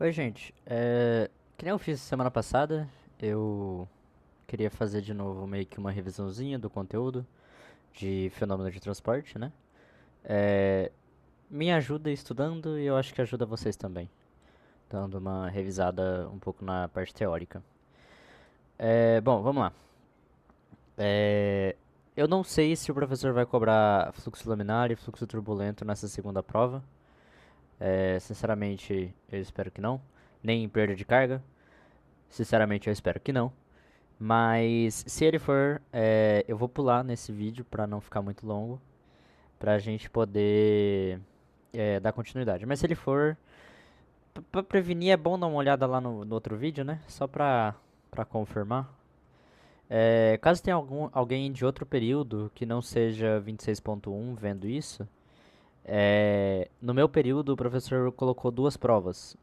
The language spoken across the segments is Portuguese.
Oi, gente. Que nem eu fiz semana passada, eu queria fazer de novo meio que uma revisãozinha do conteúdo de fenômeno de transporte, né? É, Me ajuda estudando e eu acho que ajuda vocês também, dando uma revisada um pouco na parte teórica. Bom, vamos lá. É, eu não sei se o professor vai cobrar fluxo laminar e fluxo turbulento nessa segunda prova. Sinceramente, eu espero que não. Nem perda de carga. Sinceramente, eu espero que não. Mas se ele for, eu vou pular nesse vídeo pra não ficar muito longo, pra gente poder dar continuidade. Mas se ele for, pra prevenir é bom dar uma olhada lá no outro vídeo, né? Só pra confirmar. Caso tenha alguém de outro período que não seja 26.1 vendo isso, no meu período o professor colocou duas provas.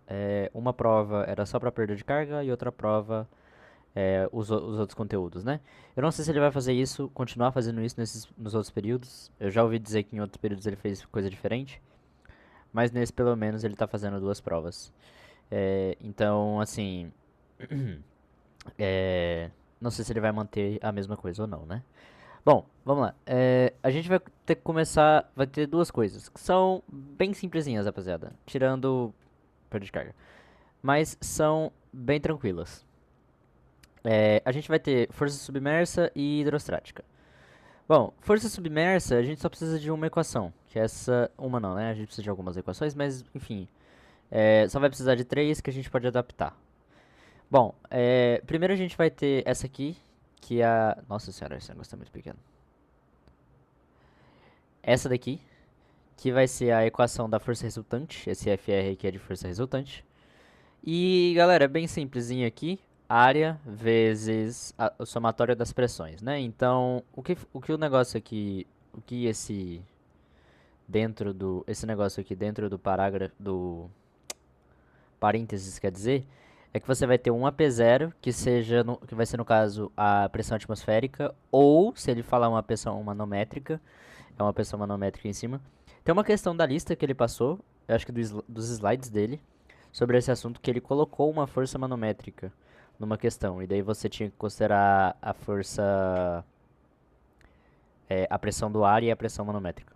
Uma prova era só pra perda de carga e outra prova os outros conteúdos, né? Eu não sei se ele vai fazer isso, continuar fazendo isso nos outros períodos. Eu já ouvi dizer que em outros períodos ele fez coisa diferente, mas nesse pelo menos ele tá fazendo duas provas. Então, assim, é, não sei se ele vai manter a mesma coisa ou não, né? Bom, vamos lá. A gente vai ter que começar. Vai ter duas coisas que são bem simplesinhas, rapaziada. Tirando perda de carga. Mas são bem tranquilas. A gente vai ter força submersa e hidrostática. Bom, força submersa, a gente só precisa de uma equação. Que é essa. Uma não, né? A gente precisa de algumas equações, mas enfim. Só vai precisar de três que a gente pode adaptar. Bom, primeiro a gente vai ter essa aqui, que é a. Nossa senhora, esse negócio tá muito pequeno. Essa daqui, que vai ser a equação da força resultante. Esse FR aqui é de força resultante. E galera, é bem simplesinho aqui. Área vezes o somatório das pressões, né? Então, o que o negócio aqui. O que esse negócio aqui dentro do parágrafo do parênteses quer dizer é que você vai ter um AP0 que que vai ser no caso a pressão atmosférica, ou se ele falar uma pressão manométrica, é uma pressão manométrica em cima. Tem uma questão da lista que ele passou, eu acho que dos slides dele, sobre esse assunto, que ele colocou uma força manométrica numa questão, e daí você tinha que considerar a força, a pressão do ar e a pressão manométrica,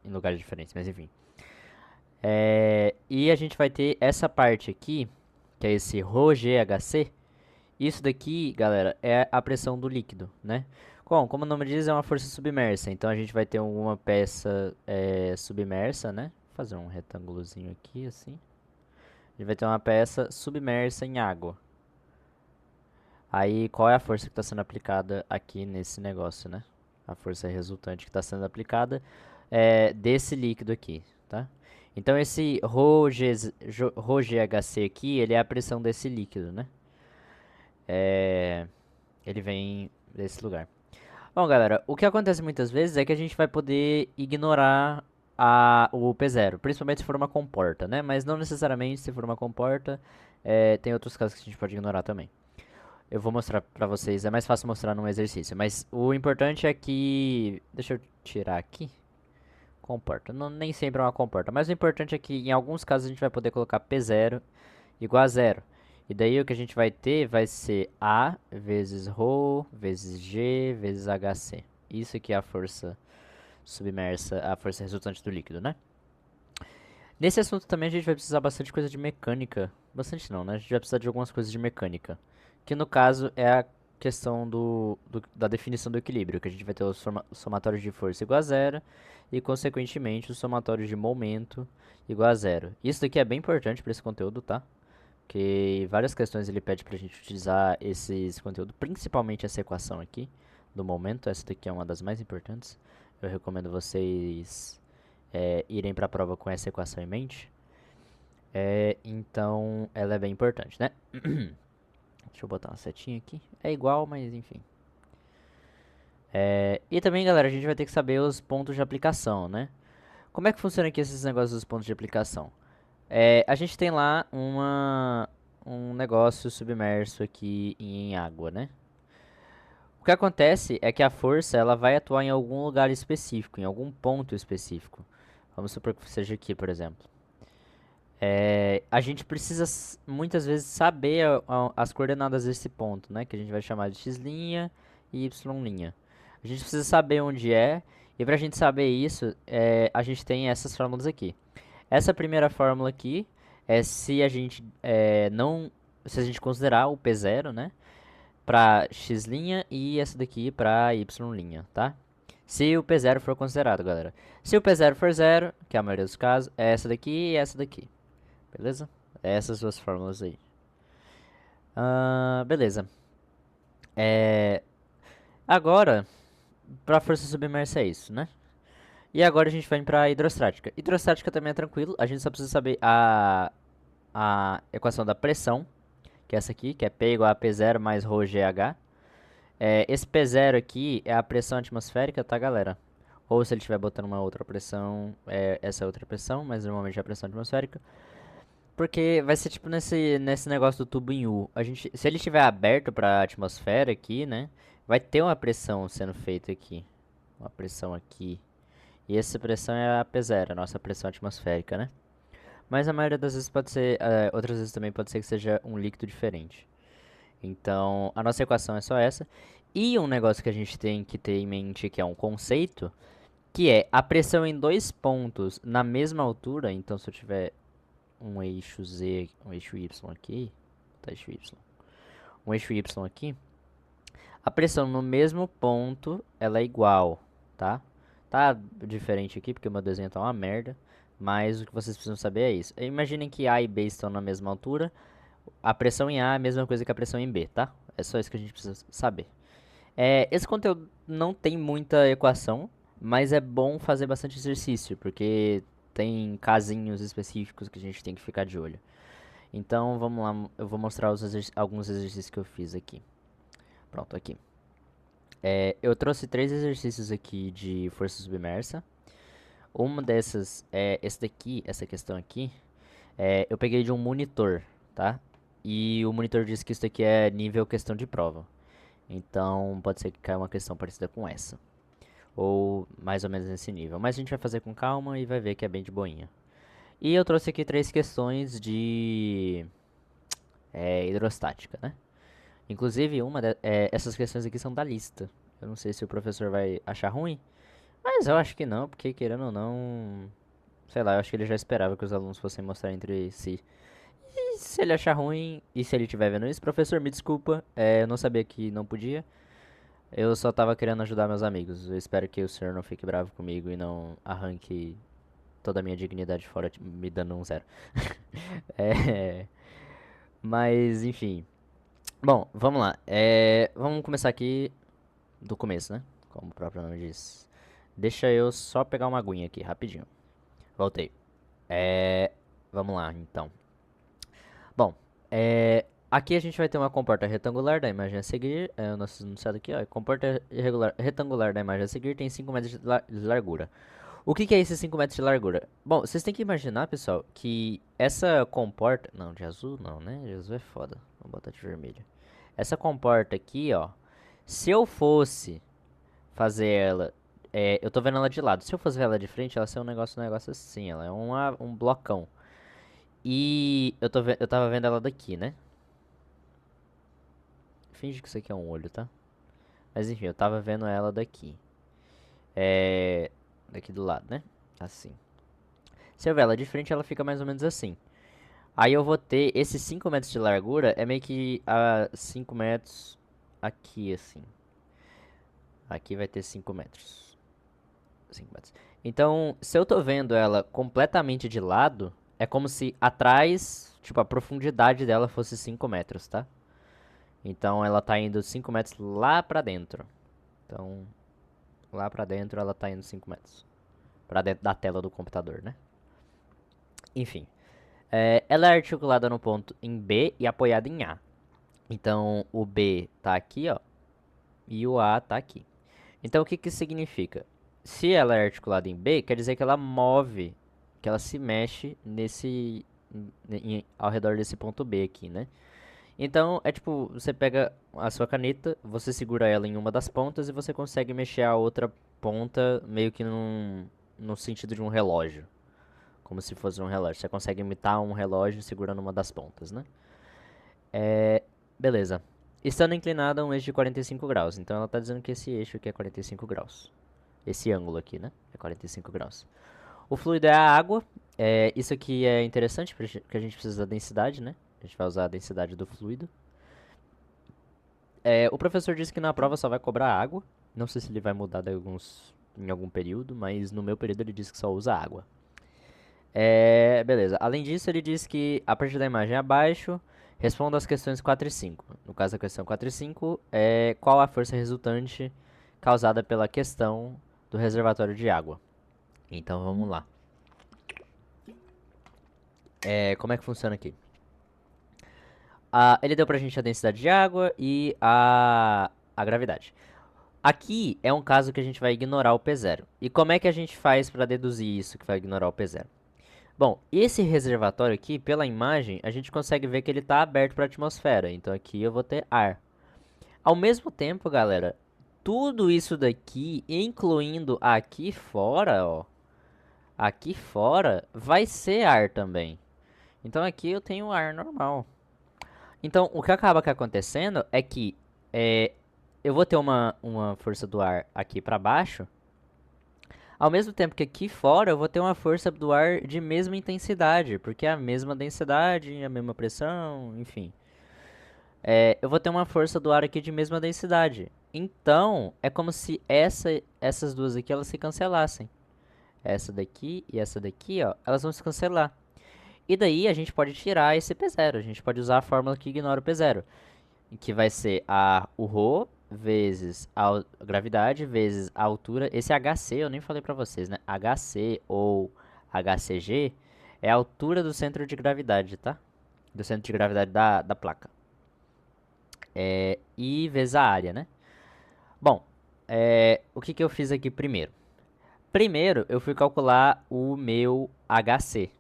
em lugares diferentes, mas enfim. E a gente vai ter essa parte aqui, que é esse ρGHC. Isso daqui, galera, é a pressão do líquido, né? Bom, como o nome diz, é uma força submersa. Então a gente vai ter uma peça submersa, né? Vou fazer um retângulozinho aqui, assim. A gente vai ter uma peça submersa em água. Aí, qual é a força que está sendo aplicada aqui nesse negócio, né? A força resultante que está sendo aplicada é desse líquido aqui, tá? Então, esse ρGHC aqui, ele é a pressão desse líquido, né? É, Ele vem desse lugar. Bom, galera, o que acontece muitas vezes é que a gente vai poder ignorar o P0, principalmente se for uma comporta, né? Mas não necessariamente se for uma comporta, tem outros casos que a gente pode ignorar também. Eu vou mostrar pra vocês, é mais fácil mostrar num exercício, mas o importante é que... Deixa eu tirar aqui. Comporta, não, nem sempre é uma comporta, mas o importante é que em alguns casos a gente vai poder colocar P0 igual a zero. E daí o que a gente vai ter vai ser A vezes ρ vezes G vezes HC. Isso aqui é a força submersa, a força resultante do líquido, né? Nesse assunto também a gente vai precisar bastante coisa de mecânica. Bastante não, né? A gente vai precisar de algumas coisas de mecânica. Que no caso é a questão da definição do equilíbrio, que a gente vai ter os somatórios de força igual a zero e, consequentemente, os somatórios de momento igual a zero. Isso daqui é bem importante para esse conteúdo, tá? Que várias questões ele pede pra gente utilizar esse conteúdo, principalmente essa equação aqui do momento. Essa daqui é uma das mais importantes. Eu recomendo vocês irem para a prova com essa equação em mente. Então, ela é bem importante, né? Deixa eu botar uma setinha aqui. É igual, mas enfim. E também, galera, a gente vai ter que saber os pontos de aplicação, né? Como é que funciona aqui esses negócios dos pontos de aplicação? A gente tem lá um negócio submerso aqui em água, né? O que acontece é que a força ela vai atuar em algum lugar específico, em algum ponto específico. Vamos supor que seja aqui, por exemplo. a gente precisa muitas vezes saber as coordenadas desse ponto, né? Que a gente vai chamar de x' e y'. A gente precisa saber onde é, e para a gente saber isso, a gente tem essas fórmulas aqui. Essa primeira fórmula aqui é se a gente não, se a gente considerar o P0, né? Para x' e essa daqui para y', tá? Se o P0 for considerado, galera. Se o P0 for zero, que é a maioria dos casos, é essa daqui e essa daqui. Beleza? Essas duas fórmulas aí. Beleza. Agora, para força submersa é isso, né? E agora a gente vai para hidrostática. Hidrostática também é tranquilo, a gente só precisa saber a equação da pressão, que é essa aqui, que é P igual a P0 mais ρgh. Esse P0 aqui é a pressão atmosférica, tá, galera? Ou se ele estiver botando uma outra pressão, essa é outra pressão, mas normalmente é a pressão atmosférica. Porque vai ser tipo nesse negócio do tubo em U. Se ele estiver aberto para a atmosfera aqui, né? Vai ter uma pressão sendo feita aqui. Uma pressão aqui. E essa pressão é a P0, a nossa pressão atmosférica, né? Mas a maioria das vezes pode ser, outras vezes também pode ser que seja um líquido diferente. Então, a nossa equação é só essa. E um negócio que a gente tem que ter em mente, que é um conceito, que é a pressão em dois pontos na mesma altura. Então, se eu tiver um eixo Z, um eixo Y aqui, tá, eixo Y, um eixo Y aqui, a pressão no mesmo ponto, ela é igual, tá? Tá diferente aqui, porque o meu desenho tá uma merda, mas o que vocês precisam saber é isso. Imaginem que A e B estão na mesma altura, a pressão em A é a mesma coisa que a pressão em B, tá? É só isso que a gente precisa saber. Esse conteúdo não tem muita equação, mas é bom fazer bastante exercício, porque tem casinhos específicos que a gente tem que ficar de olho. Então, vamos lá, eu vou mostrar alguns exercícios que eu fiz aqui. Pronto, aqui. Eu trouxe 3 exercícios aqui de força submersa. Uma dessas é esse daqui, essa questão aqui. Eu peguei de um monitor, tá? E o monitor disse que isso aqui é nível questão de prova. Então, pode ser que caia uma questão parecida com essa. Ou mais ou menos nesse nível. Mas a gente vai fazer com calma e vai ver que é bem de boinha. E eu trouxe aqui 3 questões de hidrostática, né? Inclusive, essas questões aqui são da lista. Eu não sei se o professor vai achar ruim, mas eu acho que não, porque querendo ou não, sei lá, eu acho que ele já esperava que os alunos fossem mostrar entre si. E se ele achar ruim, e se ele estiver vendo isso, professor, me desculpa, eu não sabia que não podia. Eu só tava querendo ajudar meus amigos. Eu espero que o senhor não fique bravo comigo e não arranque toda a minha dignidade fora, me dando um zero. É, mas, enfim. Bom, vamos lá. Vamos começar aqui do começo, né? Como o próprio nome diz. Deixa eu só pegar uma aguinha aqui, rapidinho. Voltei. Vamos lá, então. Bom, aqui a gente vai ter uma comporta retangular da imagem a seguir. O nosso enunciado aqui, ó. Comporta retangular da imagem a seguir tem 5 metros de largura. O que é esses 5 metros de largura? Bom, vocês têm que imaginar, pessoal, que essa comporta... Não, de azul não, né? De azul é foda. Vou botar de vermelho. Essa comporta aqui, ó. Se eu fosse fazer ela... eu tô vendo ela de lado. Se eu fosse ver ela de frente, ela ia ser um negócio assim. Ela é um blocão. E eu tava vendo ela daqui, né? Finge que isso aqui é um olho, tá? Mas enfim, eu tava vendo ela daqui. Daqui do lado, né? Assim. Se eu ver ela de frente, ela fica mais ou menos assim. Aí eu vou ter esses 5 metros de largura, é meio que a 5 metros aqui, assim. Aqui vai ter 5 metros. 5 metros. Então, se eu tô vendo ela completamente de lado, é como se atrás, tipo, a profundidade dela fosse 5 metros, tá? Então, ela tá indo 5 metros lá pra dentro. Então, lá pra dentro ela tá indo 5 metros. Pra dentro da tela do computador, né? Enfim. Ela é articulada no ponto em B e apoiada em A. Então, o B tá aqui, ó. E o A tá aqui. Então, o que que isso significa? Se ela é articulada em B, quer dizer que ela move, que ela se mexe ao redor desse ponto B aqui, né? Então, é tipo, você pega a sua caneta, você segura ela em uma das pontas e você consegue mexer a outra ponta meio que no sentido de um relógio. como se fosse um relógio. Você consegue imitar um relógio segurando uma das pontas, né? Beleza. Estando inclinada a um eixo de 45 graus. Então ela está dizendo que esse eixo aqui é 45 graus. Esse ângulo aqui, né? É 45 graus. O fluido é a água. Isso aqui é interessante porque a gente precisa da densidade, né? A gente vai usar a densidade do fluido. O professor disse que na prova só vai cobrar água. Não sei se ele vai mudar em algum período, mas no meu período ele disse que só usa água. Beleza. Além disso, ele diz que a partir da imagem abaixo, responda às questões 4 e 5. No caso, a questão 4 e 5 é qual a força resultante causada pela questão do reservatório de água. Então, vamos lá. Como é que funciona aqui? Ele deu pra gente a densidade de água e a gravidade. Aqui é um caso que a gente vai ignorar o P0. E como é que a gente faz para deduzir isso que vai ignorar o P0? Bom, esse reservatório aqui, pela imagem, a gente consegue ver que ele está aberto para a atmosfera. Então aqui eu vou ter ar. Ao mesmo tempo, galera, tudo isso daqui, incluindo aqui fora, ó, aqui fora, vai ser ar também. Então aqui eu tenho ar normal. Então, o que acaba acontecendo é que eu vou ter uma força do ar aqui para baixo, ao mesmo tempo que aqui fora eu vou ter uma força do ar de mesma intensidade, porque é a mesma densidade, a mesma pressão, enfim. Eu vou ter uma força do ar aqui de mesma densidade. Então, é como se essas duas aqui elas se cancelassem. Essa daqui e essa daqui, ó, elas vão se cancelar. E daí a gente pode tirar esse P0, a gente pode usar a fórmula que ignora o P0, que vai ser o ρ vezes a gravidade vezes a altura. Esse HC eu nem falei pra vocês, né? HC ou HCG é a altura do centro de gravidade, tá? Do centro de gravidade da placa. E vezes a área, né? Bom, o que eu fiz aqui primeiro? Primeiro, eu fui calcular o meu HC.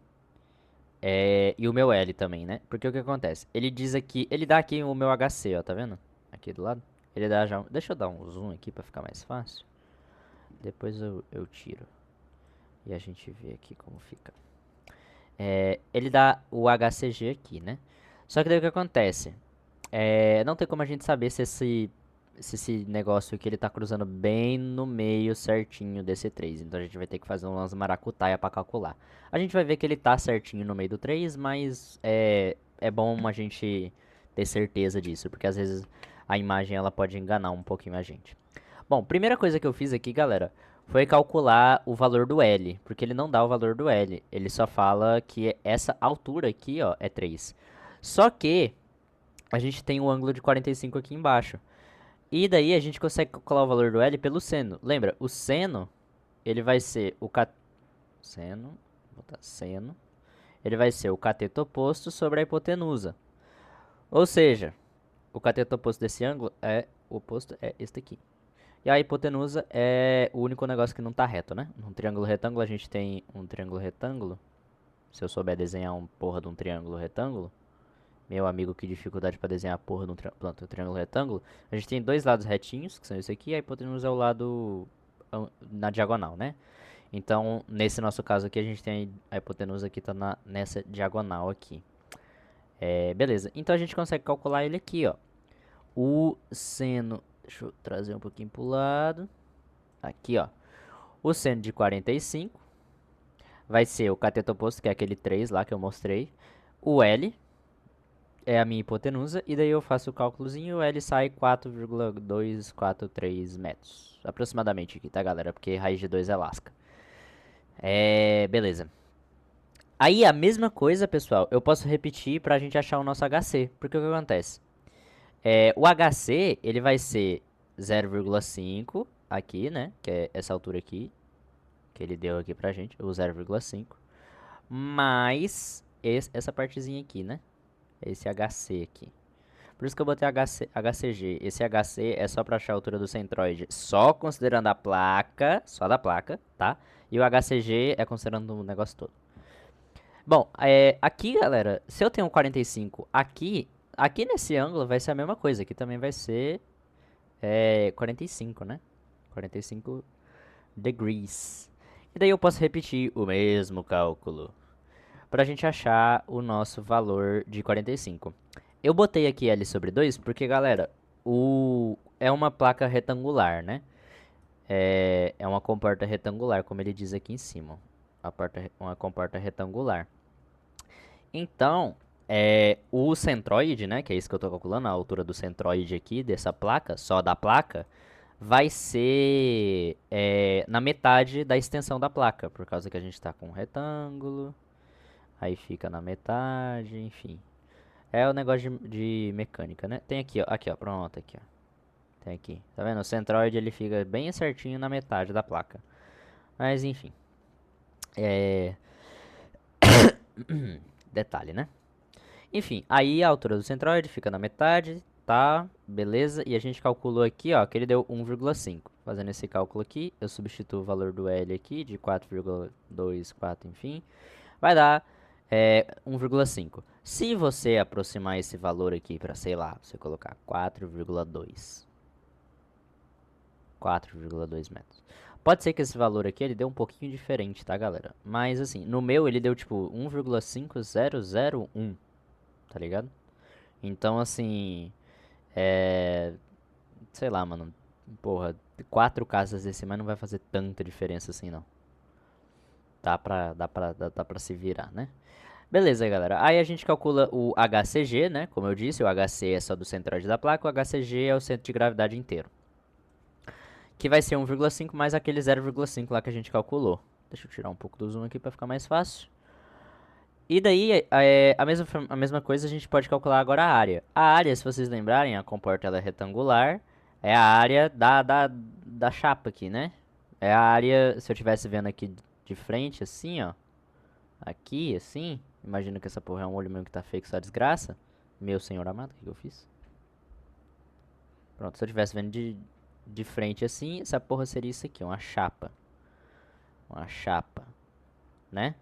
E o meu L também, né? Porque o que acontece? Ele diz aqui, ele dá aqui o meu HC, ó, tá vendo? Aqui do lado. Ele dá já, deixa eu dar um zoom aqui pra ficar mais fácil. Depois eu tiro. E a gente vê aqui como fica. Ele dá o HCG aqui, né? Só que daí o que acontece? Não tem como a gente saber se esse negócio aqui ele tá cruzando bem no meio certinho desse 3. Então a gente vai ter que fazer umas maracutaia pra calcular. A gente vai ver que ele tá certinho no meio do 3, mas é bom a gente ter certeza disso, porque às vezes a imagem ela pode enganar um pouquinho a gente. Bom, primeira coisa que eu fiz aqui, galera, foi calcular o valor do L, porque ele não dá o valor do L, ele só fala que essa altura aqui, ó, é 3. Só que a gente tem o ângulo de 45 aqui embaixo. E daí a gente consegue calcular o valor do L pelo seno. Lembra, o seno, ele vai ser seno, vou botar seno, ele vai ser o cateto oposto sobre a hipotenusa. Ou seja, o cateto oposto desse ângulo o oposto é este aqui. E a hipotenusa é o único negócio que não está reto, né? Num triângulo retângulo a gente tem um triângulo retângulo. Se eu souber desenhar um porra de um triângulo retângulo, meu amigo, que dificuldade para desenhar a porra de um triângulo retângulo. A gente tem dois lados retinhos, que são esse aqui, e a hipotenusa é o lado na diagonal, né? Então, nesse nosso caso aqui, a gente tem a hipotenusa que está nessa diagonal aqui. Beleza, então a gente consegue calcular ele aqui, ó. O seno, deixa eu trazer um pouquinho pro lado. Aqui, ó. O seno de 45 vai ser o cateto oposto, que é aquele 3 lá que eu mostrei. O L é a minha hipotenusa, e daí eu faço o cálculozinho e o L sai 4,243 metros. Aproximadamente aqui, tá, galera? Porque raiz de 2 é lasca. Beleza. Aí a mesma coisa, pessoal, eu posso repetir pra gente achar o nosso HC. Porque o que acontece? O HC, ele vai ser 0,5 aqui, né? Que é essa altura aqui, que ele deu aqui pra gente, o 0,5. Mais essa partezinha aqui, né? Esse HC aqui. Por isso que eu botei HCG. Esse HC é só pra achar a altura do centroide, só considerando a placa, só da placa, tá? E o HCG é considerando o negócio todo. Bom, aqui, galera, se eu tenho um 45 aqui nesse ângulo vai ser a mesma coisa. Aqui também vai ser 45, né? 45 degrees. E daí eu posso repetir o mesmo cálculo. pra gente achar o nosso valor de 45. Eu botei aqui L sobre 2 porque, galera, é uma placa retangular, né? É uma comporta retangular, como ele diz aqui em cima. Uma comporta retangular. Então, o centroide, né, que é isso que eu estou calculando, a altura do centroide aqui, dessa placa, só da placa, vai ser na metade da extensão da placa, por causa que a gente está com um retângulo, aí fica na metade, enfim. É o negócio de mecânica, né? Tem aqui, ó, pronto, aqui, ó. Tem aqui, tá vendo? O centroide ele fica bem certinho na metade da placa. Mas, enfim, é... detalhe, né? Enfim, aí a altura do centroide fica na metade, tá? Beleza? E a gente calculou aqui, ó, que ele deu 1,5. Fazendo esse cálculo aqui, eu substituo o valor do L aqui de 4,24, enfim. Vai dar 1,5. Se você aproximar esse valor aqui para, sei lá, você colocar 4,2. 4,2 metros. Pode ser que esse valor aqui ele deu um pouquinho diferente, tá, galera? Mas assim, no meu ele deu tipo 1,5001, tá ligado? Então, assim, sei lá, mano. Porra, 4 casas decimais não vai fazer tanta diferença assim, não. Dá pra se virar, né? Beleza, galera. Aí a gente calcula o HCG, né? Como eu disse, o HC é só do centroide da placa, o HCG é o centro de gravidade inteiro. Que vai ser 1,5 mais aquele 0,5 lá que a gente calculou. Deixa eu tirar um pouco do zoom aqui pra ficar mais fácil. E daí, a mesma coisa a gente pode calcular agora a área. A área, se vocês lembrarem, a comporta ela é retangular. É a área da chapa aqui, né? É a área, se eu estivesse vendo aqui de frente, assim, ó. Aqui, assim. Imagina que essa porra é um olho mesmo que tá feio, que só desgraça. Meu senhor amado, o que eu fiz? Pronto, se eu estivesse vendo de frente assim, essa porra seria isso aqui, uma chapa. Uma chapa, né?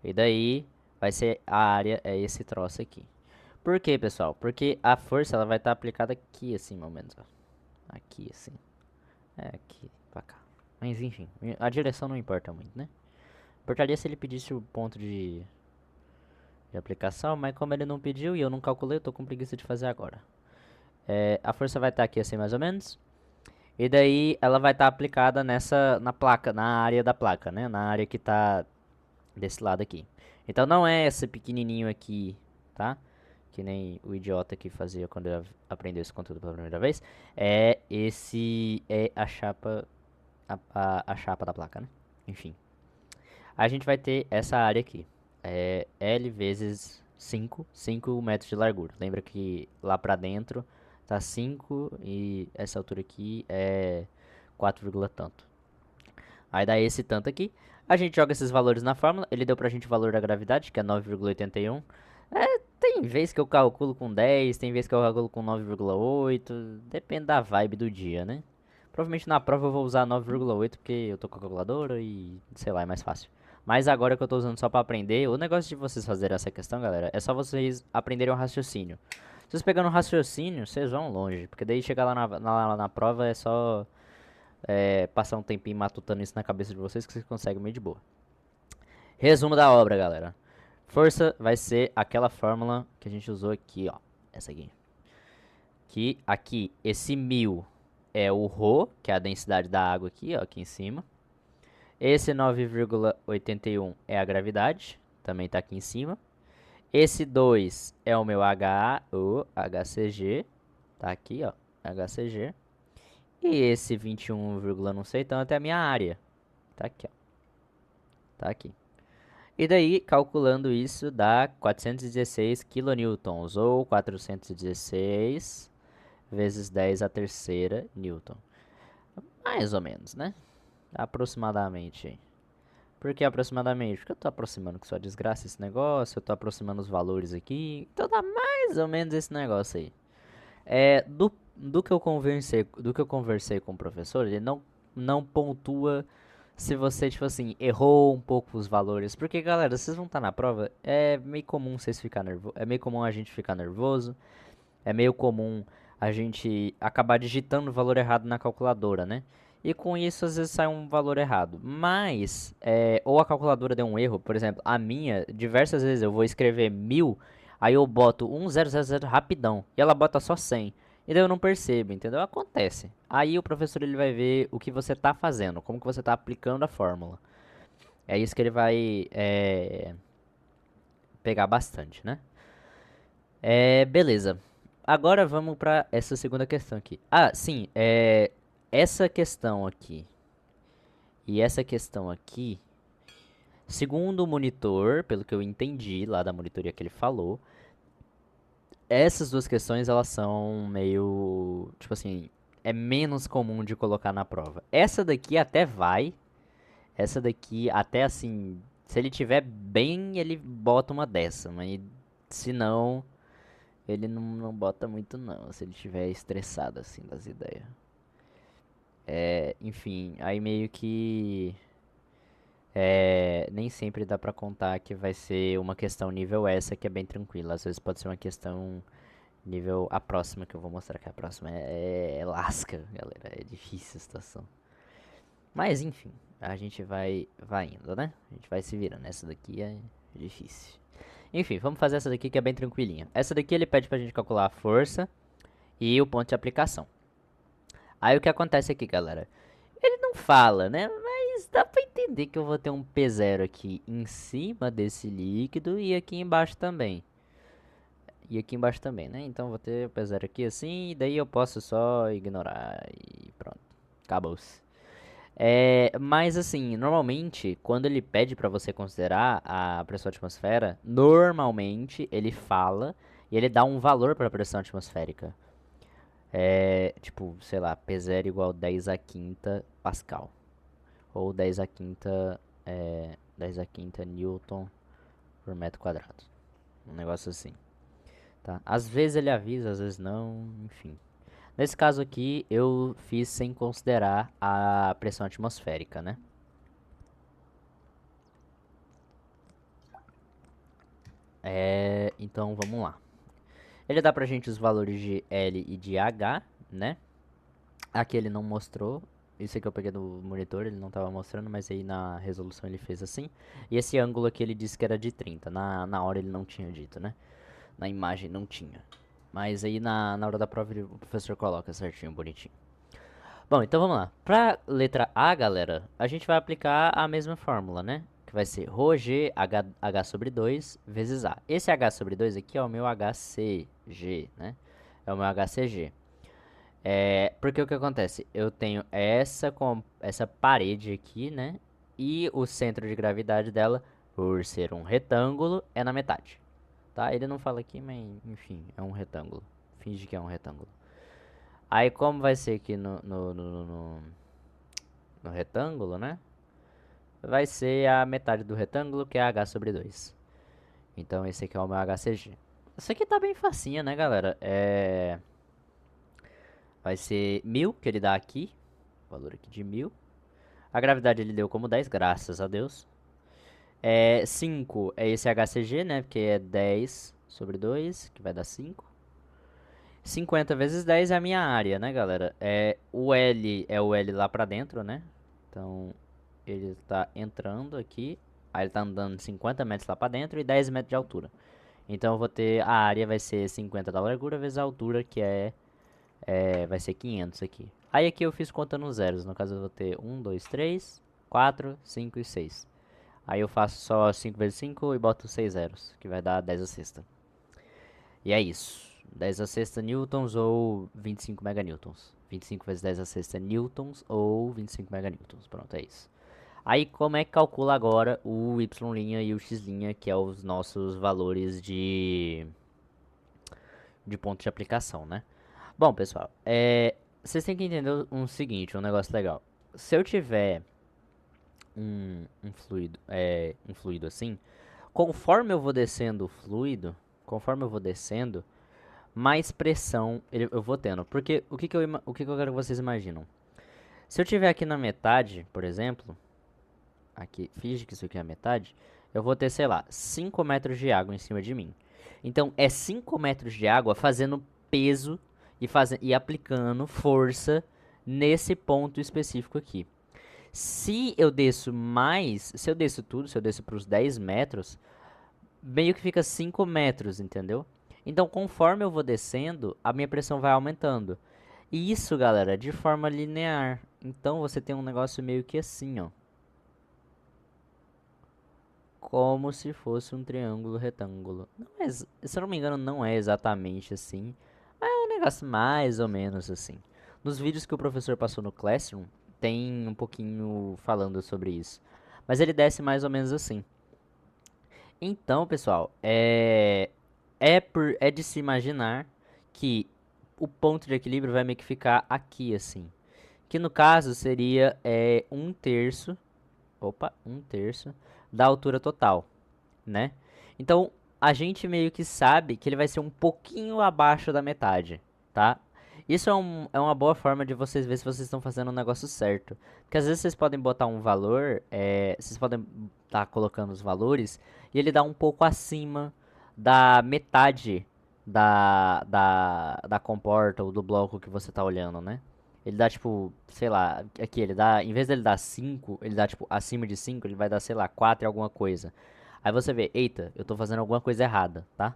E daí vai ser a área, é esse troço aqui. Por quê, pessoal? Porque a força ela vai estar aplicada aqui, assim, mais ou menos, ó. Aqui, assim. É, aqui, pra cá. Mas enfim, a direção não importa muito, né? Importaria se ele pedisse o ponto de aplicação, mas como ele não pediu e eu não calculei, eu tô com preguiça de fazer agora. A força vai estar aqui assim, mais ou menos. E daí ela vai estar aplicada na placa, na área da placa, né? Na área que tá desse lado aqui. Então não é esse pequenininho aqui, tá? Que nem o idiota que fazia quando eu aprendeu esse conteúdo pela primeira vez. É a chapa, a chapa da placa, né? Enfim. A gente vai ter essa área aqui. L vezes 5 metros de largura. Lembra que lá pra dentro tá 5 e essa altura aqui é 4, tanto. Aí dá esse tanto aqui. A gente joga esses valores na fórmula. Ele deu pra gente o valor da gravidade, que é 9,81. Tem vez que eu calculo com 10, tem vez que eu calculo com 9,8. Depende da vibe do dia, né? Provavelmente na prova eu vou usar 9,8 porque eu tô com a calculadora e sei lá, é mais fácil. Mas agora que eu tô usando só pra aprender, o negócio de vocês fazerem essa questão, galera, é só vocês aprenderem o raciocínio. Se vocês pegarem um raciocínio, vocês vão longe, porque daí chegar lá na prova é só passar um tempinho matutando isso na cabeça de vocês que vocês conseguem meio de boa. Resumo da obra, galera. Força vai ser aquela fórmula que a gente usou aqui, ó. Essa aqui. Que aqui, esse 1000 é o ρ, que é a densidade da água aqui, ó, aqui em cima. Esse 9,81 é a gravidade, também está aqui em cima. Esse 2 é o meu HA, o HCG, tá aqui, ó, HCG. E esse 21, não sei tanto é a minha área, tá aqui, ó, tá aqui. E daí, calculando isso, dá 416 kilonewtons, ou 416 vezes 10 a terceira newton. Mais ou menos, né? Aproximadamente. Por que aproximadamente? Porque eu tô aproximando com sua desgraça esse negócio, eu tô aproximando os valores aqui, então dá mais ou menos esse negócio aí. Do que eu conversei com o professor, ele não pontua se você, tipo assim, errou um pouco os valores. Porque, galera, vocês vão estar na prova, é meio comum vocês ficar nervoso, é meio comum a gente ficar nervoso, é meio comum a gente acabar digitando o valor errado na calculadora, né? e com isso às vezes sai um valor errado. Mas, ou a calculadora deu um erro, por exemplo, a minha, diversas vezes eu vou escrever 1000, aí eu boto 1000 rapidão, e ela bota só 100. E daí eu não percebo, entendeu? Acontece. Aí o professor ele vai ver o que você está fazendo, como que você está aplicando a fórmula. É isso que ele vai pegar bastante, né? Beleza. Agora vamos para essa segunda questão aqui. Ah, sim, essa questão aqui e essa questão aqui, segundo o monitor, pelo que eu entendi lá da monitoria que ele falou, essas duas questões elas são meio, tipo assim, é menos comum de colocar na prova. Essa daqui até vai, essa daqui até assim, se ele tiver bem, ele bota uma dessa, mas se não, ele não bota muito não, se ele tiver estressado assim das ideias. Enfim, aí meio que nem sempre dá pra contar que vai ser uma questão nível essa que é bem tranquila. Às vezes pode ser uma questão nível a próxima que eu vou mostrar que a próxima é lasca, galera. É difícil a situação. Mas enfim, a gente vai indo, né? A gente vai se virando. Essa daqui é difícil. Enfim, vamos fazer essa daqui que é bem tranquilinha. Essa daqui ele pede pra gente calcular a força e o ponto de aplicação. Aí o que acontece aqui, galera? Ele não fala, né? Mas dá pra entender que eu vou ter um P0 aqui em cima desse líquido e aqui embaixo também. E aqui embaixo também, né? Então eu vou ter o P0 aqui assim, e daí eu posso só ignorar e pronto. Acabou-se. Mas assim, normalmente, quando ele pede pra você considerar a pressão atmosfera, normalmente ele fala e ele dá um valor pra pressão atmosférica. Tipo, sei lá, P0 igual 10 a quinta Pascal. Ou 10 a quinta, 10 a quinta Newton por metro quadrado. Um negócio assim, tá? Às vezes ele avisa, às vezes não, enfim. Nesse caso aqui, eu fiz sem considerar a pressão atmosférica, né? Então vamos lá. Ele dá pra gente os valores de L e de H, né? Aqui ele não mostrou. Isso aqui eu peguei do monitor, ele não estava mostrando, mas aí na resolução ele fez assim. E esse ângulo aqui ele disse que era de 30. Na hora ele não tinha dito, né? Na imagem não tinha. Mas aí na hora da prova o professor coloca certinho, bonitinho. Bom, então vamos lá. Pra letra A, galera, a gente vai aplicar a mesma fórmula, né? Que vai ser ρg H sobre 2 vezes A. Esse H sobre 2 aqui é o meu HCG, né? É o meu HCG. Porque o que acontece? Eu tenho essa parede aqui, né? E o centro de gravidade dela, por ser um retângulo, é na metade. Tá? Ele não fala aqui, mas enfim, é um retângulo. Finge que é um retângulo. Aí como vai ser aqui no retângulo, né? Vai ser a metade do retângulo, que é H sobre 2. Então esse aqui é o meu HCG. Isso aqui tá bem facinho, né, galera? Vai ser 1000 que ele dá aqui. Valor aqui de 1000. A gravidade ele deu como 10, graças a Deus. 5 é esse HCG, né? Porque é 10 sobre 2, que vai dar 5. 50 vezes 10 é a minha área, né, galera? O L é o L lá pra dentro, né? Então, ele tá entrando aqui. Aí ele tá andando 50 metros lá pra dentro e 10 metros de altura. Então, eu vou ter... A área vai ser 50 da largura vezes a altura, que vai ser 500 aqui. Aí aqui eu fiz contando zeros. No caso, eu vou ter 1, 2, 3, 4, 5 e 6. Aí eu faço só 5 vezes 5 e boto 6 zeros, que vai dar 10 a sexta. E é isso. 10 a sexta newtons ou 25 meganewtons. 25 vezes 10 a sexta newtons ou 25 meganewtons. Pronto, é isso. Aí como é que calcula agora o y' e o x', que é os nossos valores de ponto de aplicação, né? Bom, pessoal, vocês têm que entender um seguinte, um negócio legal. Se eu tiver um fluido assim, conforme eu vou descendo o fluido, conforme eu vou descendo, mais pressão eu vou tendo. Porque o que que eu quero que vocês imaginam? Se eu tiver aqui na metade, por exemplo, aqui, finge que isso aqui é a metade, eu vou ter, sei lá, 5 metros de água em cima de mim. Então, é 5 metros de água fazendo peso e aplicando força nesse ponto específico aqui. Se eu desço mais, se eu desço tudo, se eu desço para os 10 metros, meio que fica 5 metros, entendeu? Então, conforme eu vou descendo, a minha pressão vai aumentando. E isso, galera, de forma linear. Então, você tem um negócio meio que assim, ó. Como se fosse um triângulo retângulo. Não é, se eu não me engano, não é exatamente assim. Mas é um negócio mais ou menos assim. Nos vídeos que o professor passou no Classroom, tem um pouquinho falando sobre isso. Mas ele desce mais ou menos assim. Então, pessoal, é de se imaginar que o ponto de equilíbrio vai meio que ficar aqui, assim. Que no caso seria um terço, opa, um terço da altura total, né? Então, a gente meio que sabe que ele vai ser um pouquinho abaixo da metade, tá? Isso é uma boa forma de vocês ver se vocês estão fazendo o negócio certo. Porque às vezes vocês podem botar um valor, vocês podem estar colocando os valores e ele dá um pouco acima da metade da comporta ou do bloco que você tá olhando, né? Ele dá tipo, sei lá, aqui ele dá, em vez dele dar 5 ele dá tipo acima de 5 ele vai dar, sei lá, 4 e alguma coisa. Aí você vê, eita, eu tô fazendo alguma coisa errada, tá?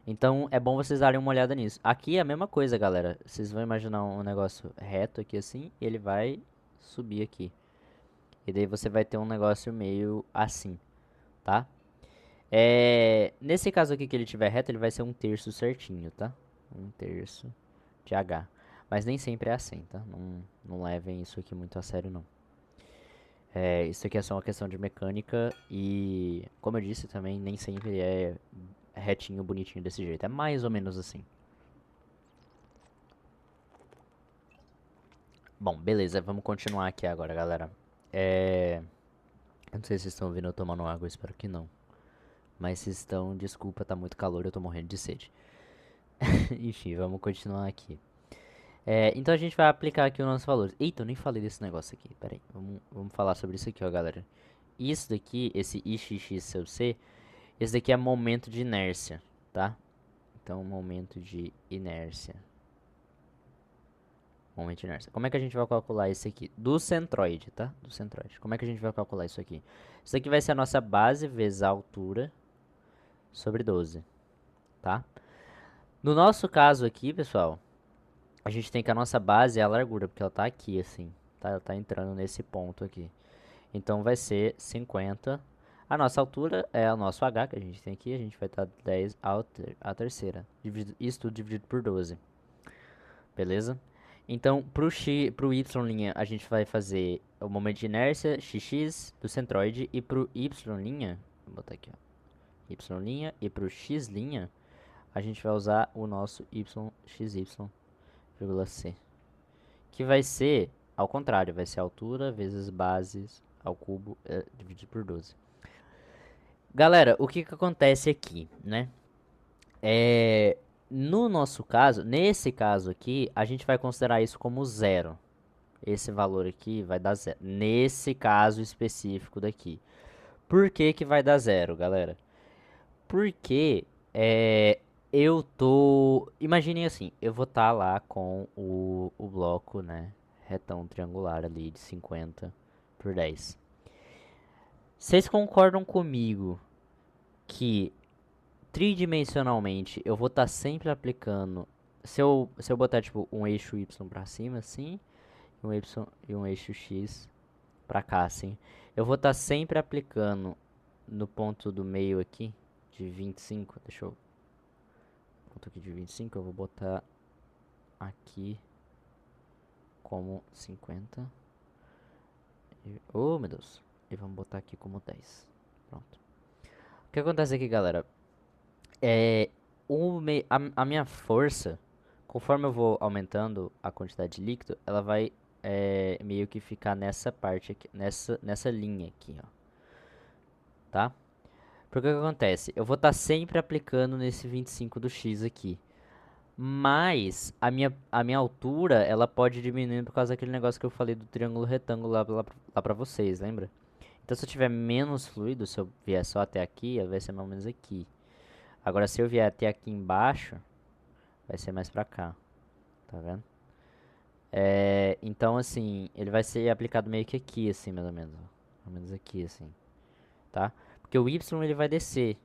Então é bom vocês darem uma olhada nisso. Aqui é a mesma coisa, galera. Vocês vão imaginar um negócio reto aqui assim, e ele vai subir aqui. E daí você vai ter um negócio meio assim, tá? Nesse caso aqui que ele tiver reto, ele vai ser um terço certinho, tá? Um terço de H. Mas nem sempre é assim, tá? Não levem isso aqui muito a sério, não. Isso aqui é só uma questão de mecânica e, como eu disse também, nem sempre é retinho, bonitinho desse jeito. É mais ou menos assim. Bom, beleza, vamos continuar aqui agora, galera. Eu não sei se vocês estão ouvindo eu tomando água, eu espero que não. Mas se estão, desculpa, tá muito calor, eu tô morrendo de sede. Enfim, vamos continuar aqui. Então a gente vai aplicar aqui os nossos valores. Eita, eu nem falei desse negócio aqui. Pera aí, vamos falar sobre isso aqui, ó, galera. Isso daqui, esse IXX seu C, esse daqui é momento de inércia, tá? Então, momento de inércia. Momento de inércia. Como é que a gente vai calcular isso aqui? Do centroide, tá? Do centroide. Como é que a gente vai calcular isso aqui? Isso aqui vai ser a nossa base vezes a altura sobre 12, tá? No nosso caso aqui, pessoal, a gente tem que a nossa base é a largura, porque ela tá aqui, assim, tá? Ela tá entrando nesse ponto aqui. Então, vai ser 50. A nossa altura é o nosso H que a gente tem aqui. A gente vai estar 10 à terceira. Isso tudo dividido por 12. Beleza? Então, pro Y', a gente vai fazer o momento de inércia XX do centroide. E pro Y', vou botar aqui, ó. Y' e pro X', a gente vai usar o nosso YXY,C. Que vai ser ao contrário, vai ser altura vezes bases ao cubo dividido por 12. Galera, o que que acontece aqui, né? No nosso caso, nesse caso aqui, a gente vai considerar isso como zero. Esse valor aqui vai dar zero. Nesse caso específico daqui. Por que que vai dar zero, galera? Porque eu tô... Imaginem assim, eu vou estar lá com o bloco, né? Retão triangular ali de 50 por 10. Vocês concordam comigo que tridimensionalmente eu vou estar sempre aplicando. Se eu botar tipo um eixo Y pra cima, assim, e um eixo X pra cá, assim, eu vou estar sempre aplicando no ponto do meio aqui, de 25. Deixa eu. Ponto aqui de 25, eu vou botar aqui como 50. Oh, meu Deus. E vamos botar aqui como 10. Pronto. O que acontece aqui, galera? É, a minha força, conforme eu vou aumentando a quantidade de líquido, ela vai meio que ficar nessa parte aqui, nessa linha aqui, ó, tá? Porque o que acontece? Eu vou estar sempre aplicando nesse 25 do x aqui, mas a minha altura, ela pode diminuir por causa daquele negócio que eu falei do triângulo retângulo lá pra vocês, lembra? Então se eu tiver menos fluido, se eu vier só até aqui, ela vai ser mais ou menos aqui. Agora se eu vier até aqui embaixo, vai ser mais pra cá, tá vendo? Então, assim, ele vai ser aplicado meio que aqui, assim, mais ou menos. Mais ou menos aqui, assim, tá? Porque o Y ele vai descer.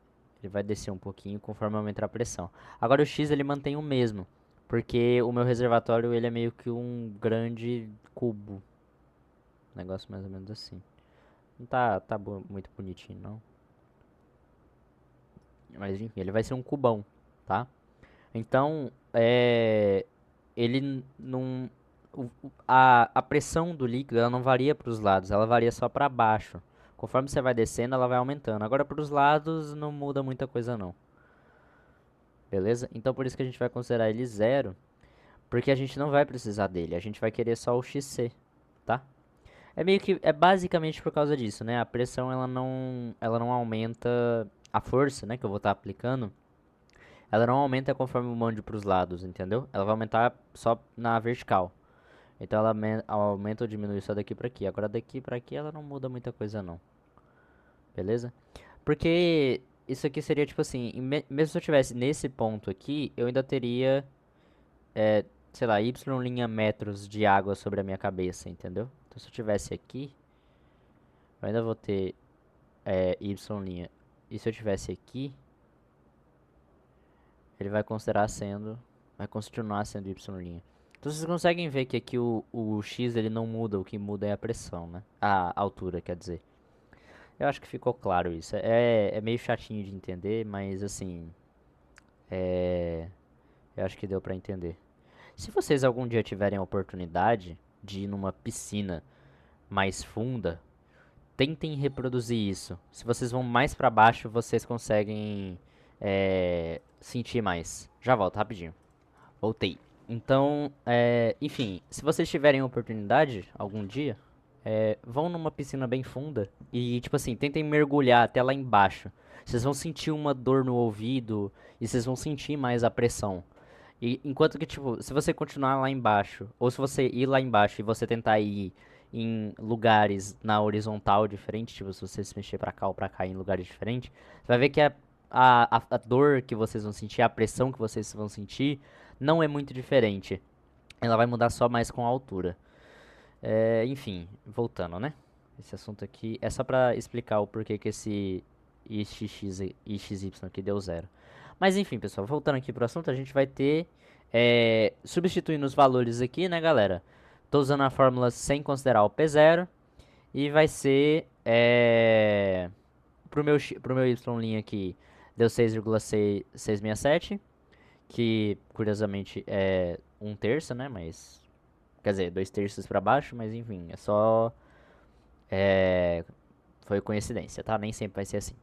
Ele vai descer um pouquinho conforme aumentar a pressão. Agora o X ele mantém o mesmo. Porque o meu reservatório ele é meio que um grande cubo. Negócio mais ou menos assim. Não tá muito bonitinho, não. Mas enfim, ele vai ser um cubão, tá? Então, ele não. A pressão do líquido ela não varia para os lados, ela varia só para baixo. Conforme você vai descendo, ela vai aumentando. Agora, para os lados, não muda muita coisa, não. Beleza? Então, por isso que a gente vai considerar ele zero, porque a gente não vai precisar dele. A gente vai querer só o XC, tá? É basicamente por causa disso, né? A pressão ela não aumenta a força, né, que eu vou estar aplicando. Ela não aumenta conforme eu mande para os lados, entendeu? Ela vai aumentar só na vertical. Então ela aumenta ou diminui só daqui pra aqui. Agora daqui pra aqui ela não muda muita coisa não. Beleza? Porque isso aqui seria tipo assim, mesmo se eu tivesse nesse ponto aqui, eu ainda teria, sei lá, y' metros de água sobre a minha cabeça, entendeu? Então se eu tivesse aqui, eu ainda vou ter y'. E se eu tivesse aqui, ele vai continuar sendo y'. Então vocês conseguem ver que aqui o x ele não muda, o que muda é a pressão, né? A altura, quer dizer. Eu acho que ficou claro isso. É meio chatinho de entender, mas assim, é, eu acho que deu pra entender. Se vocês algum dia tiverem a oportunidade de ir numa piscina mais funda, tentem reproduzir isso. Se vocês vão mais pra baixo, vocês conseguem sentir mais. Já volto, rapidinho. Voltei. Então, enfim, se vocês tiverem oportunidade algum dia, vão numa piscina bem funda e, tipo assim, tentem mergulhar até lá embaixo. Vocês vão sentir uma dor no ouvido e vocês vão sentir mais a pressão. E enquanto que, tipo, se você continuar lá embaixo, ou se você ir lá embaixo e você tentar ir em lugares na horizontal diferente, tipo, se você se mexer pra cá ou pra cá em lugares diferentes, você vai ver que a dor que vocês vão sentir, a pressão que vocês vão sentir, não é muito diferente. Ela vai mudar só mais com a altura. Enfim, voltando, né? Esse assunto aqui é só pra explicar o porquê que esse e XY aqui deu zero. Mas enfim, pessoal, voltando aqui pro assunto, a gente vai ter, substituindo os valores aqui, né, galera? Tô usando a fórmula sem considerar o P0 e vai ser, pro meu Y' aqui, deu 6,667, que curiosamente é um terço, né, mas, quer dizer, dois terços pra baixo, mas enfim, é só, foi coincidência, tá? Nem sempre vai ser assim.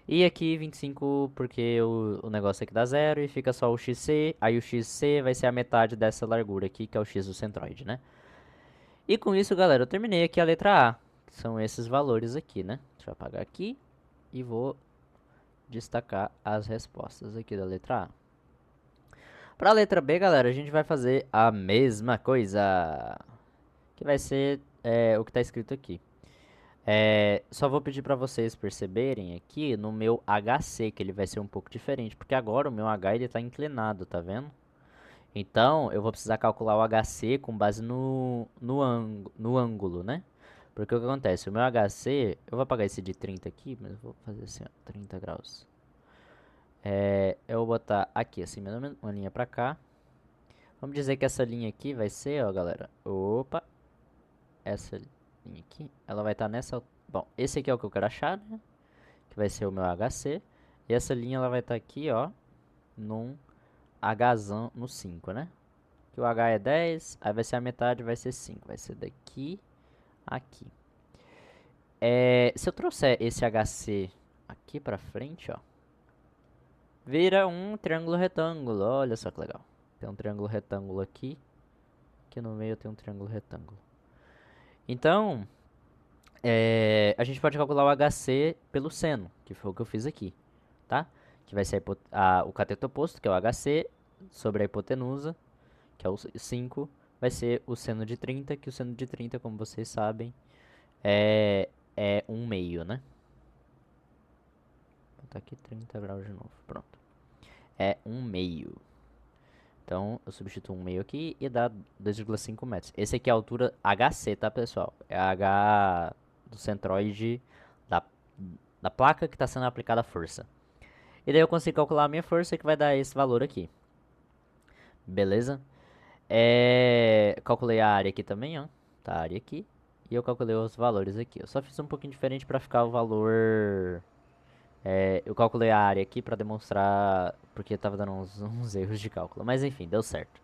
E aqui 25 porque o negócio aqui dá zero e fica só o XC. Aí o XC vai ser a metade dessa largura aqui, que é o X do centroide, né? E com isso, galera, eu terminei aqui a letra A. Que são esses valores aqui, né? Deixa eu apagar aqui e vou destacar as respostas aqui da letra A. Para a letra B, galera, a gente vai fazer a mesma coisa. Que vai ser o que está escrito aqui. Só vou pedir para vocês perceberem aqui no meu HC, que ele vai ser um pouco diferente, porque agora o meu H ele está inclinado, tá vendo? Então, eu vou precisar calcular o HC com base no ângulo, né? Porque o que acontece? O meu HC, eu vou apagar esse de 30 aqui, mas eu vou fazer assim, ó, 30 graus. Eu vou botar aqui, assim, mais ou menos, uma linha pra cá. Vamos dizer que essa linha aqui vai ser, ó, galera. Opa, essa linha aqui, ela vai estar nessa. Bom, esse aqui é o que eu quero achar, né? Que vai ser o meu HC. E essa linha ela vai estar aqui, ó, num Hzão no 5, né? Que o H é 10, aí vai ser a metade, vai ser 5. Vai ser daqui a aqui. Se eu trouxer esse HC aqui pra frente, ó, vira um triângulo retângulo. Olha só que legal. Tem um triângulo retângulo aqui, que no meio tem um triângulo retângulo. Então, a gente pode calcular o HC pelo seno, que foi o que eu fiz aqui, tá? Que vai ser o cateto oposto, que é o HC, sobre a hipotenusa, que é o 5, vai ser o seno de 30, que o seno de 30, como vocês sabem, é, é 1 meio, né? Vou botar aqui 30 graus de novo, pronto. É 1 meio. Então, eu substituo um meio aqui e dá 2,5 metros. Esse aqui é a altura HC, tá, pessoal? É a H do centroide da, da placa que está sendo aplicada a força. E daí eu consigo calcular a minha força, que vai dar esse valor aqui. Beleza? Calculei a área aqui também, ó. Tá, a área aqui. E eu calculei os valores aqui. Eu só fiz um pouquinho diferente para ficar o valor. Eu calculei a área aqui para demonstrar. Porque tava dando uns erros de cálculo. Mas enfim, deu certo.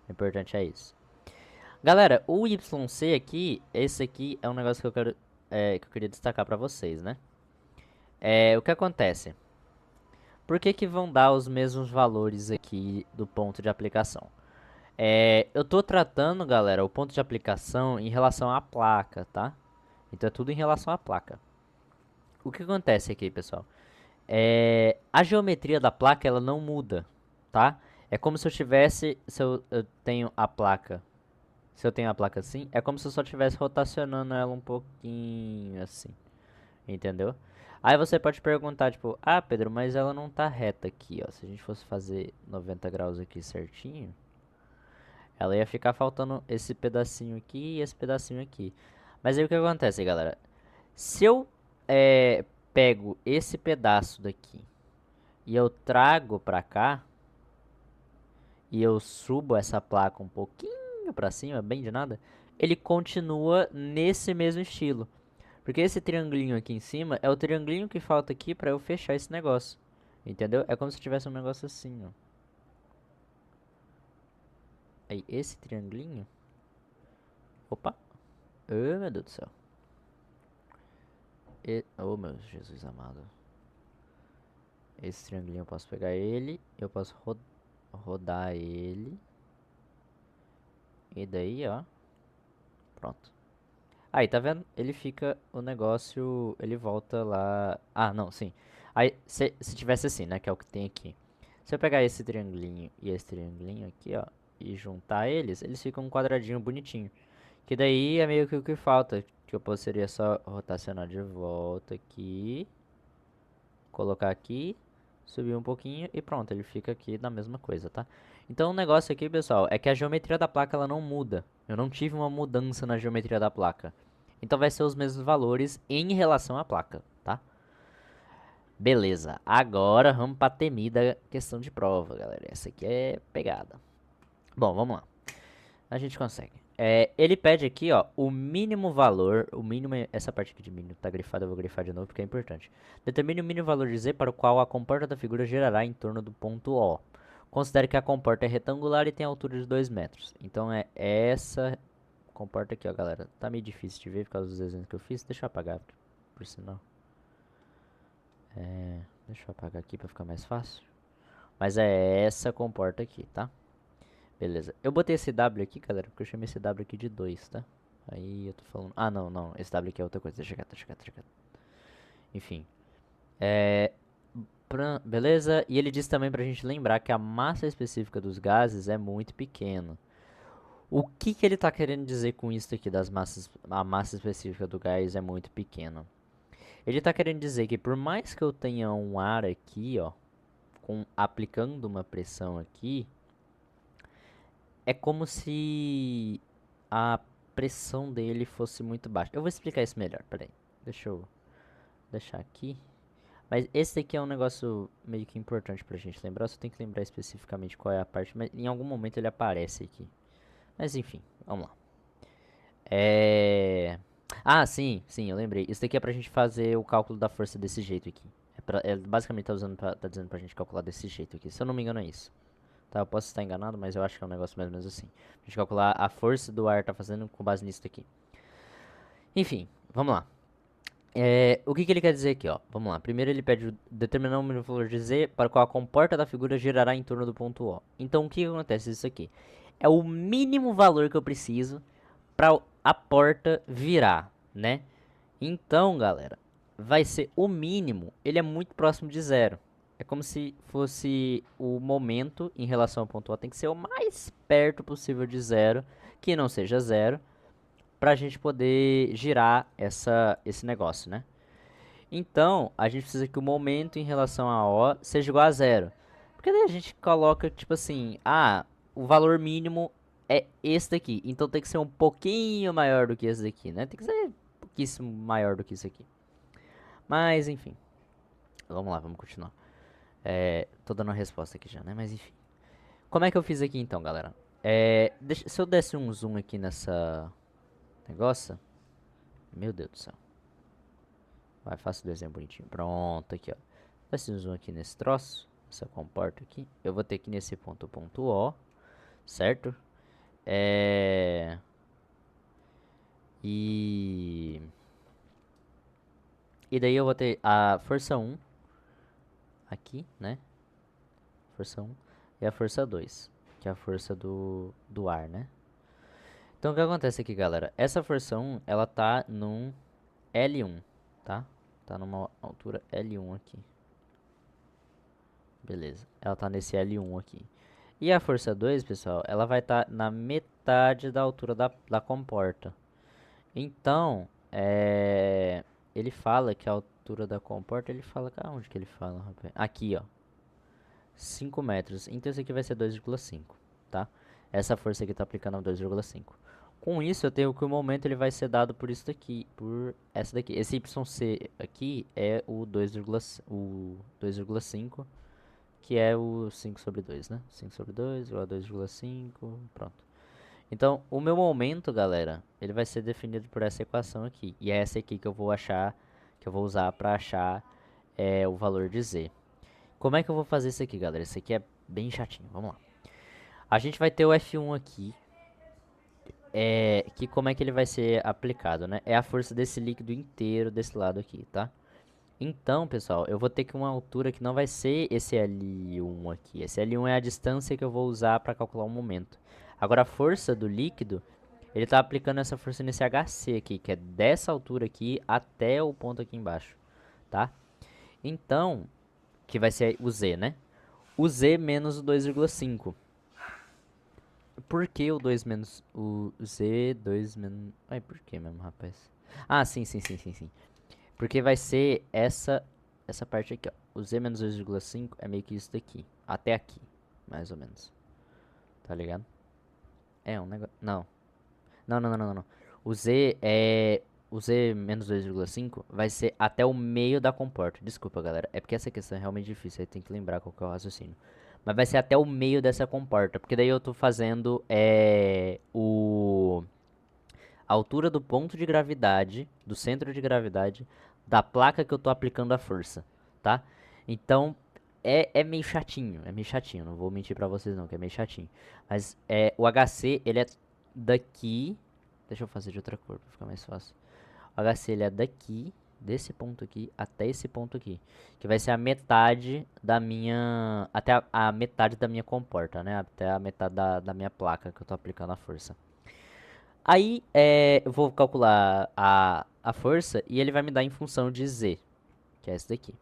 O importante é isso. Galera, o YC aqui, esse aqui é um negócio que eu quero, que eu queria destacar para vocês, né? O que acontece? Por que que vão dar os mesmos valores aqui do ponto de aplicação? Eu tô tratando, galera, o ponto de aplicação em relação à placa, tá? Então é tudo em relação à placa. O que acontece aqui, pessoal? A geometria da placa, ela não muda, tá? É como se eu tivesse, eu tenho a placa, se eu tenho a placa assim, é como se eu só estivesse rotacionando ela um pouquinho assim, entendeu? Aí você pode perguntar, tipo, ah, Pedro, mas ela não tá reta aqui, ó. Se a gente fosse fazer 90 graus aqui certinho, ela ia ficar faltando esse pedacinho aqui e esse pedacinho aqui. Mas aí o que acontece, galera? Se eu pego esse pedaço daqui e eu trago pra cá, e eu subo essa placa um pouquinho pra cima, bem de nada, ele continua nesse mesmo estilo. Porque esse triangulinho aqui em cima é o triangulinho que falta aqui pra eu fechar esse negócio. Entendeu? É como se tivesse um negócio assim, ó. Aí, esse triangulinho... Opa! Oh, meu Deus do céu. Oh, meu Jesus amado. Esse triangulinho eu posso pegar ele. Eu posso rodar ele. E daí, ó. Pronto. Aí, tá vendo? Ele fica o negócio... Ele volta lá... Ah, não, sim. Aí, se tivesse assim, né? Que é o que tem aqui. Se eu pegar esse triangulinho e esse triangulinho aqui, ó. E juntar eles, eles ficam um quadradinho bonitinho. Que daí é meio que o que falta. Que eu poderia só rotacionar de volta aqui. Colocar aqui. Subir um pouquinho e pronto. Ele fica aqui na mesma coisa, tá? Então o negócio aqui, pessoal, é que a geometria da placa ela não muda. Eu não tive uma mudança na geometria da placa. Então vai ser os mesmos valores em relação à placa, tá? Beleza. Agora vamos pra temida questão de prova, galera. Essa aqui é pegada. Bom, vamos lá. A gente consegue. Ele pede aqui, ó, o mínimo valor, o mínimo, essa parte aqui de mínimo tá grifada, eu vou grifar de novo porque é importante. Determine o mínimo valor de Z para o qual a comporta da figura girará em torno do ponto O. Considere que a comporta é retangular e tem altura de 2 metros. Então é essa comporta aqui, ó, galera. Tá meio difícil de ver por causa dos desenhos que eu fiz. Deixa eu apagar, por sinal. Deixa eu apagar aqui pra ficar mais fácil. Mas é essa comporta aqui, tá? Beleza. Eu botei esse W aqui, galera, porque eu chamei esse W aqui de 2, tá? Aí eu tô falando... Ah, não, não. Esse W aqui é outra coisa. Deixa quieto, deixa quieto, deixa quieto. Enfim. Beleza? E ele diz também pra gente lembrar que a massa específica dos gases é muito pequena. O que que ele tá querendo dizer com isso aqui das massas... A massa específica do gás é muito pequena? Ele tá querendo dizer que por mais que eu tenha um ar aqui, ó, aplicando uma pressão aqui, é como se a pressão dele fosse muito baixa. Eu vou explicar isso melhor, peraí. Deixa eu deixar aqui. Mas esse aqui é um negócio meio que importante pra gente lembrar. Eu só tenho que lembrar especificamente qual é a parte, mas em algum momento ele aparece aqui. Mas enfim, vamos lá. Ah, sim, sim, eu lembrei. Isso daqui é pra gente fazer o cálculo da força desse jeito aqui. Basicamente tá dizendo pra gente calcular desse jeito aqui. Se eu não me engano é isso. Tá, eu posso estar enganado, mas eu acho que é um negócio mais ou menos assim. A gente calcular a força do ar tá fazendo com base nisso aqui. Enfim, vamos lá. O que que ele quer dizer aqui, ó? Vamos lá. Primeiro ele pede determinar o mínimo valor de Z para o qual a comporta da figura girará em torno do ponto O. Então o que que acontece isso aqui? É o mínimo valor que eu preciso para a porta virar, né? Então, galera, vai ser o mínimo. Ele é muito próximo de zero. É como se fosse o momento em relação ao ponto O tem que ser o mais perto possível de zero, que não seja zero, para a gente poder girar esse negócio, né? Então, a gente precisa que o momento em relação a O seja igual a zero. Porque daí a gente coloca, tipo assim, o valor mínimo é esse daqui. Então tem que ser um pouquinho maior do que esse daqui, né? Tem que ser um pouquíssimo maior do que isso aqui. Mas, enfim. Vamos lá, vamos continuar. Tô dando a resposta aqui já, né? Mas, enfim. Como é que eu fiz aqui, então, galera? Se eu desse um zoom aqui nessa negócio... Meu Deus do céu. Vai, faço o desenho bonitinho. Pronto, aqui, ó. Desse um zoom aqui nesse troço. Se eu comporto aqui. Eu vou ter aqui nesse ponto, ponto O. Certo? E... E daí eu vou ter a força 1 aqui, né? Força 1 e a força 2, que é a força do ar, né? Então o que acontece aqui, galera? Essa força 1, ela tá num L1, tá? Tá numa altura L1 aqui. Beleza. Ela tá nesse L1 aqui. E a força 2, pessoal, ela vai estar na metade da altura da comporta. Então, ele fala que a altura da comporta, ele fala... Onde que ele fala, rapaz? Aqui, ó. 5 metros. Então isso aqui vai ser 2,5, tá? Essa força aqui tá aplicando a 2,5. Com isso, eu tenho que o momento ele vai ser dado por isso daqui, por essa daqui. Esse YC aqui é o 2,5, que é o 5 sobre 2, né? 5 sobre 2 igual a 2,5, pronto. Então, o meu momento, galera, ele vai ser definido por essa equação aqui. E é essa aqui que eu vou achar, que eu vou usar para achar o valor de Z. Como é que eu vou fazer isso aqui, galera? Isso aqui é bem chatinho, vamos lá. A gente vai ter o F1 aqui, que como é que ele vai ser aplicado, né? É a força desse líquido inteiro desse lado aqui, tá? Então, pessoal, eu vou ter que uma altura que não vai ser esse L1 aqui. Esse L1 é a distância que eu vou usar para calcular o momento. Agora, a força do líquido, ele está aplicando essa força nesse HC aqui, que é dessa altura aqui até o ponto aqui embaixo, tá? Então, que vai ser o Z, né? O Z menos o 2,5. Por que o 2 menos o Z, 2 menos... Ai, por que mesmo, rapaz? Ah, sim, sim, sim, sim, sim. Porque vai ser essa parte aqui, ó. O Z menos 2,5 é meio que isso daqui. Até aqui, mais ou menos. Tá ligado? É um negócio... Não. Não, não, não, não, não. O Z é... O Z menos 2,5 vai ser até o meio da comporta. Desculpa, galera. É porque essa questão é realmente difícil. Aí tem que lembrar qual que é o raciocínio. Mas vai ser até o meio dessa comporta. Porque daí eu tô fazendo a altura do ponto de gravidade, do centro de gravidade, da placa que eu tô aplicando a força, tá? Então, é meio chatinho, não vou mentir pra vocês não, que é meio chatinho. Mas o HC, ele é daqui, deixa eu fazer de outra cor pra ficar mais fácil. O HC, ele é daqui, desse ponto aqui, até esse ponto aqui, que vai ser a metade da minha, até a metade da minha comporta, né? Até a metade da minha placa que eu tô aplicando a força. Aí eu vou calcular a força e ele vai me dar em função de Z, que é esse daqui.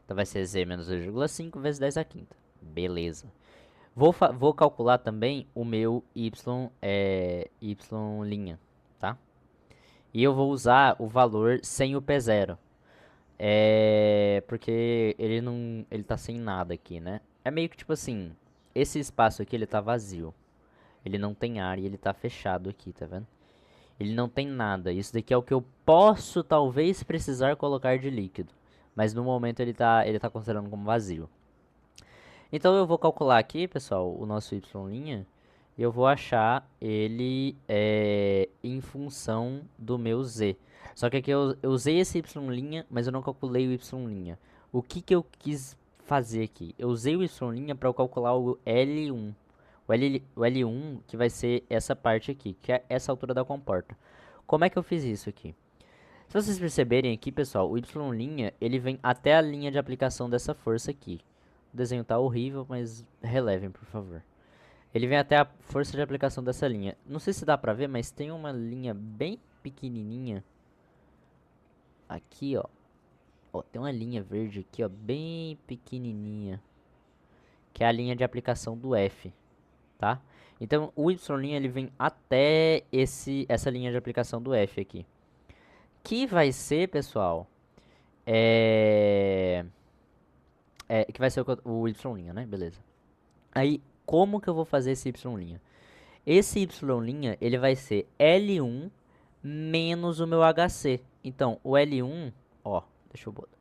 Então vai ser Z menos 2,5 vezes 10 a quinta. Beleza. Vou calcular também o meu Y', tá? E eu vou usar o valor sem o P0. Porque ele tá sem nada aqui, né? É meio que tipo assim, esse espaço aqui ele tá vazio. Ele não tem ar e ele tá fechado aqui, tá vendo? Ele não tem nada. Isso daqui é o que eu posso talvez precisar colocar de líquido. Mas no momento ele tá considerando como vazio. Então eu vou calcular aqui, pessoal, o nosso y'. E eu vou achar ele em função do meu z. Só que aqui eu usei esse y', mas eu não calculei o y'. O que que eu quis fazer aqui? Eu usei o y' para eu calcular o L1. O L1 que vai ser essa parte aqui, que é essa altura da comporta. Como é que eu fiz isso aqui? Se vocês perceberem aqui, pessoal, o y', ele vem até a linha de aplicação dessa força aqui. O desenho tá horrível, mas relevem, por favor. Ele vem até a força de aplicação dessa linha. Não sei se dá pra ver, mas tem uma linha bem pequenininha aqui, ó. Ó, tem uma linha verde aqui, ó, bem pequenininha, que é a linha de aplicação do F, tá? Então, o y' ele vem até essa linha de aplicação do F aqui. Que vai ser, pessoal, que vai ser o y', né? Beleza. Aí, como que eu vou fazer esse y'? Esse y', ele vai ser L1 menos o meu HC. Então, o L1, ó,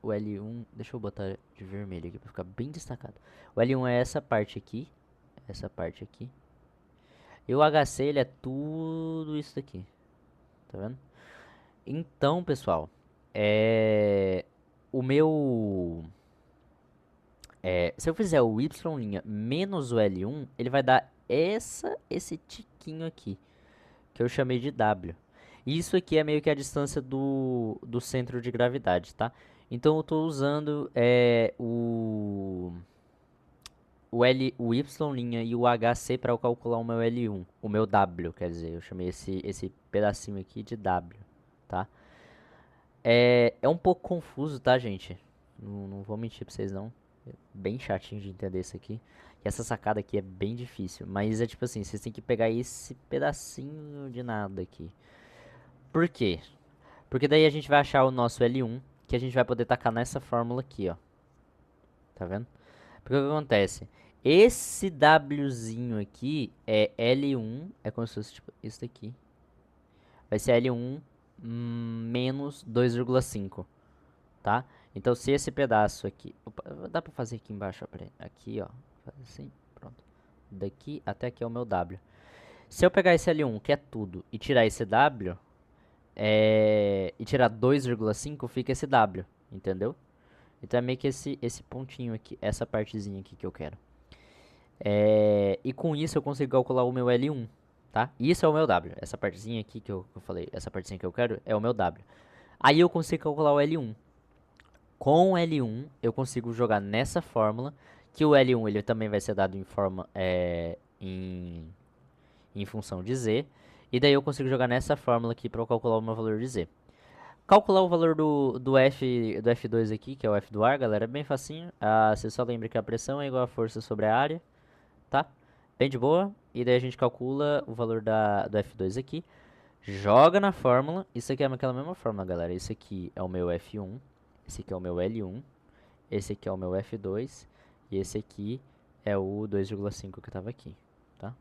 o L1, deixa eu botar de vermelho aqui pra ficar bem destacado. O L1 é essa parte aqui. E o HC, ele é tudo isso daqui, tá vendo? Então, pessoal, o meu... se eu fizer o y' menos o L1, ele vai dar esse tiquinho aqui, que eu chamei de W. Isso aqui é meio que a distância do centro de gravidade, tá? Então eu estou usando o y' e o HC para eu calcular o meu L1, o meu W, quer dizer, eu chamei esse pedacinho aqui de W, tá? É um pouco confuso, tá, gente? Não vou mentir pra vocês, não. É bem chatinho de entender isso aqui. E essa sacada aqui é bem difícil. Mas é tipo assim, vocês têm que pegar esse pedacinho de nada aqui. Por quê? Porque daí a gente vai achar o nosso L1, que a gente vai poder tacar nessa fórmula aqui, ó. Tá vendo? Porque o que acontece? Esse Wzinho aqui é L1, é como se fosse tipo isso daqui. Vai ser L1 menos 2,5. Tá? Então, se esse pedaço aqui... Opa, dá pra fazer aqui embaixo, ó, peraí. Aqui, ó. Faz assim, pronto. Daqui até aqui é o meu W. Se eu pegar esse L1, que é tudo, e tirar esse W, e tirar 2,5, fica esse W, entendeu? Então é meio que esse pontinho aqui, essa partezinha aqui que eu quero. E com isso eu consigo calcular o meu L1, tá? Isso é o meu W. Essa partezinha aqui que eu falei, essa partezinha que eu quero é o meu W. Aí eu consigo calcular o L1. Com o L1, eu consigo jogar nessa fórmula, que o L1 ele também vai ser dado em função de z, e daí eu consigo jogar nessa fórmula aqui para calcular o meu valor de z. Calcular o valor do F2 aqui, que é o F do ar, galera, é bem facinho. Você só lembra que a pressão é igual a força sobre a área, tá? Bem de boa. E daí a gente calcula o valor do F2 aqui, joga na fórmula. Isso aqui é aquela mesma fórmula, galera. Isso aqui é o meu F1, esse aqui é o meu L1, esse aqui é o meu F2 e esse aqui é o 2,5 que estava aqui, tá?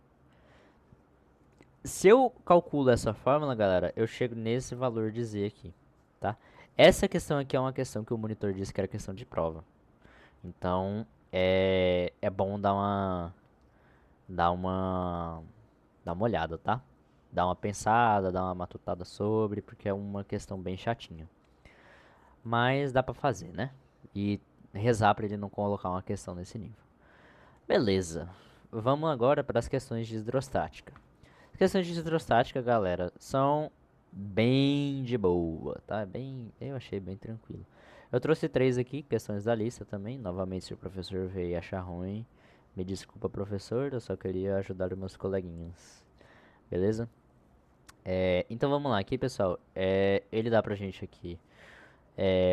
Se eu calculo essa fórmula, galera, eu chego nesse valor de z aqui, tá? Essa questão aqui é uma questão que o monitor disse que era questão de prova. Então, é bom dar uma, dar uma olhada, tá? Dar uma pensada, dar uma matutada sobre, porque é uma questão bem chatinha. Mas dá pra fazer, né? E rezar pra ele não colocar uma questão nesse nível. Beleza. Vamos agora para as questões de hidrostática. As questões de hidrostática, galera, são bem de boa, tá? Eu achei bem tranquilo. Eu trouxe 3 aqui, questões da lista também. Novamente, se o professor veio e achar ruim, me desculpa, professor, eu só queria ajudar os meus coleguinhas. Beleza? Então vamos lá, aqui pessoal, ele dá pra gente aqui.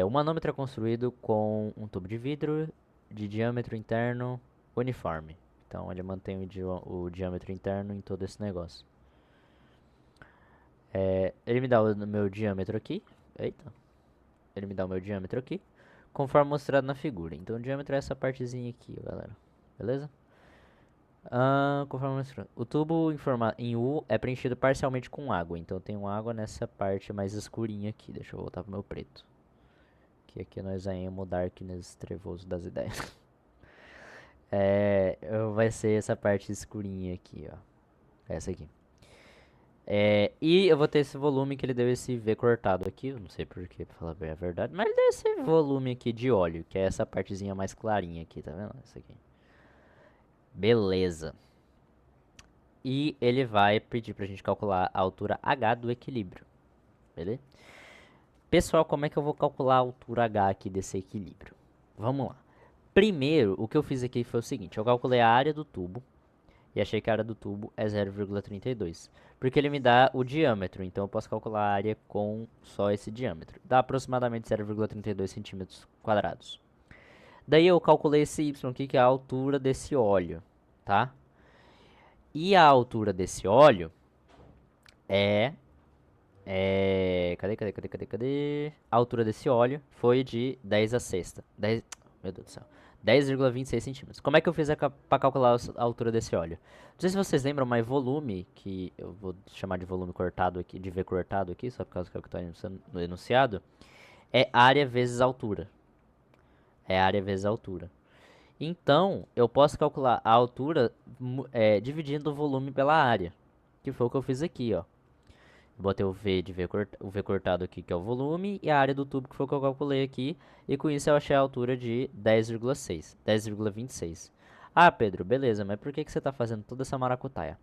O manômetro é construído com um tubo de vidro de diâmetro interno uniforme. Então ele mantém o diâmetro interno em todo esse negócio. Ele me dá o meu diâmetro aqui. Eita. Ele me dá o meu diâmetro aqui, conforme mostrado na figura. Então o diâmetro é essa partezinha aqui, galera. Beleza? Conforme mostrado. O tubo em U é preenchido parcialmente com água. Então tem água nessa parte mais escurinha aqui. Deixa eu voltar pro meu preto. Que aqui nós vamos darkness trevoso das ideias. Vai ser essa parte escurinha aqui, ó. Essa aqui. E eu vou ter esse volume que ele deu esse V cortado aqui. Eu não sei porquê, pra falar bem a verdade. Mas ele deu esse volume aqui de óleo, que é essa partezinha mais clarinha aqui, tá vendo? Essa aqui. Beleza. E ele vai pedir pra gente calcular a altura H do equilíbrio. Beleza? Pessoal, como é que eu vou calcular a altura H aqui desse equilíbrio? Vamos lá. Primeiro, o que eu fiz aqui foi o seguinte. Eu calculei a área do tubo. E achei que a área do tubo é 0,32. Porque ele me dá o diâmetro. Então eu posso calcular a área com só esse diâmetro. Dá aproximadamente 0,32 centímetros quadrados. Daí eu calculei esse y aqui, que é a altura desse óleo. Tá? E a altura desse óleo é... Cadê? A altura desse óleo foi de 10 a sexta. 10, meu Deus do céu. 10,26 centímetros. Como é que eu fiz para calcular a altura desse óleo? Não sei se vocês lembram, mas volume, que eu vou chamar de volume cortado aqui, de V cortado aqui, só por causa que é o que está no enunciado, é área vezes altura. É área vezes altura. Então, eu posso calcular a altura dividindo o volume pela área, que foi o que eu fiz aqui, ó. Botei o V cortado aqui, que é o volume, e a área do tubo, que foi o que eu calculei aqui. E com isso eu achei a altura de 10,6, 10,26. Ah, Pedro, beleza, mas por que que você está fazendo toda essa maracutaia?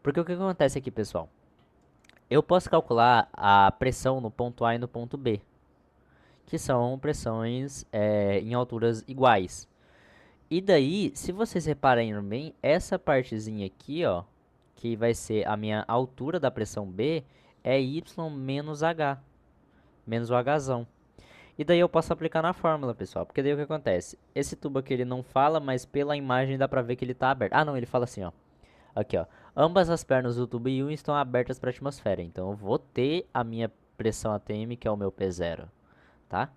Porque o que acontece aqui, pessoal? Eu posso calcular a pressão no ponto A e no ponto B, que são pressões em alturas iguais. E daí, se vocês repararem bem, essa partezinha aqui, ó, que vai ser a minha altura da pressão B, é Y menos H, menos o Hzão. E daí eu posso aplicar na fórmula, pessoal, porque daí o que acontece? Esse tubo aqui ele não fala, mas pela imagem dá pra ver que ele tá aberto. Ah, não, ele fala assim, ó. Aqui, ó. Ambas as pernas do tubo I1 estão abertas para a atmosfera, então eu vou ter a minha pressão ATM, que é o meu P0, tá?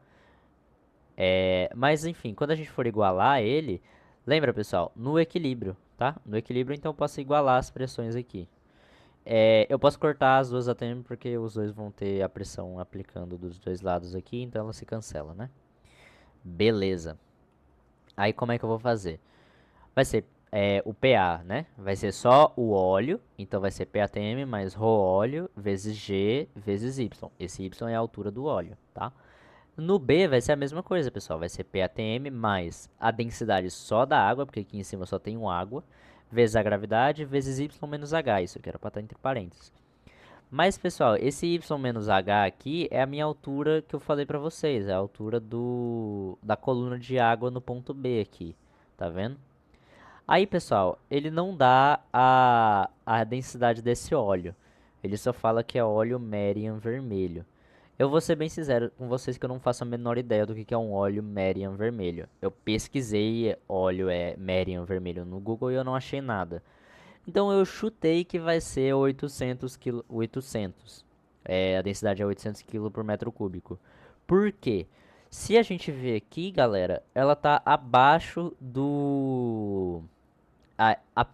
Mas enfim, quando a gente for igualar ele, lembra pessoal, no equilíbrio, tá? No equilíbrio, então eu posso igualar as pressões aqui. Eu posso cortar as duas ATM porque os dois vão ter a pressão aplicando dos dois lados aqui, então ela se cancela, né? Beleza. Aí como é que eu vou fazer? Vai ser o PA, né? Vai ser só o óleo, então vai ser PATM mais ρ óleo vezes G vezes Y. Esse Y é a altura do óleo, tá? No B vai ser a mesma coisa, pessoal. Vai ser PATM mais a densidade só da água, porque aqui em cima só tem um água, vezes a gravidade, vezes Y menos H. Isso aqui era para estar entre parênteses. Mas, pessoal, esse Y menos H aqui é a minha altura que eu falei para vocês. É a altura da coluna de água no ponto B aqui. Tá vendo? Aí, pessoal, ele não dá a densidade desse óleo. Ele só fala que é óleo Merian vermelho. Eu vou ser bem sincero com vocês que eu não faço a menor ideia do que é um óleo Merian vermelho. Eu pesquisei óleo Merian vermelho no Google e eu não achei nada. Então eu chutei que vai ser 800 kg, 800. A densidade é 800 kg por metro cúbico. Por quê? Se a gente ver aqui, galera, ela tá abaixo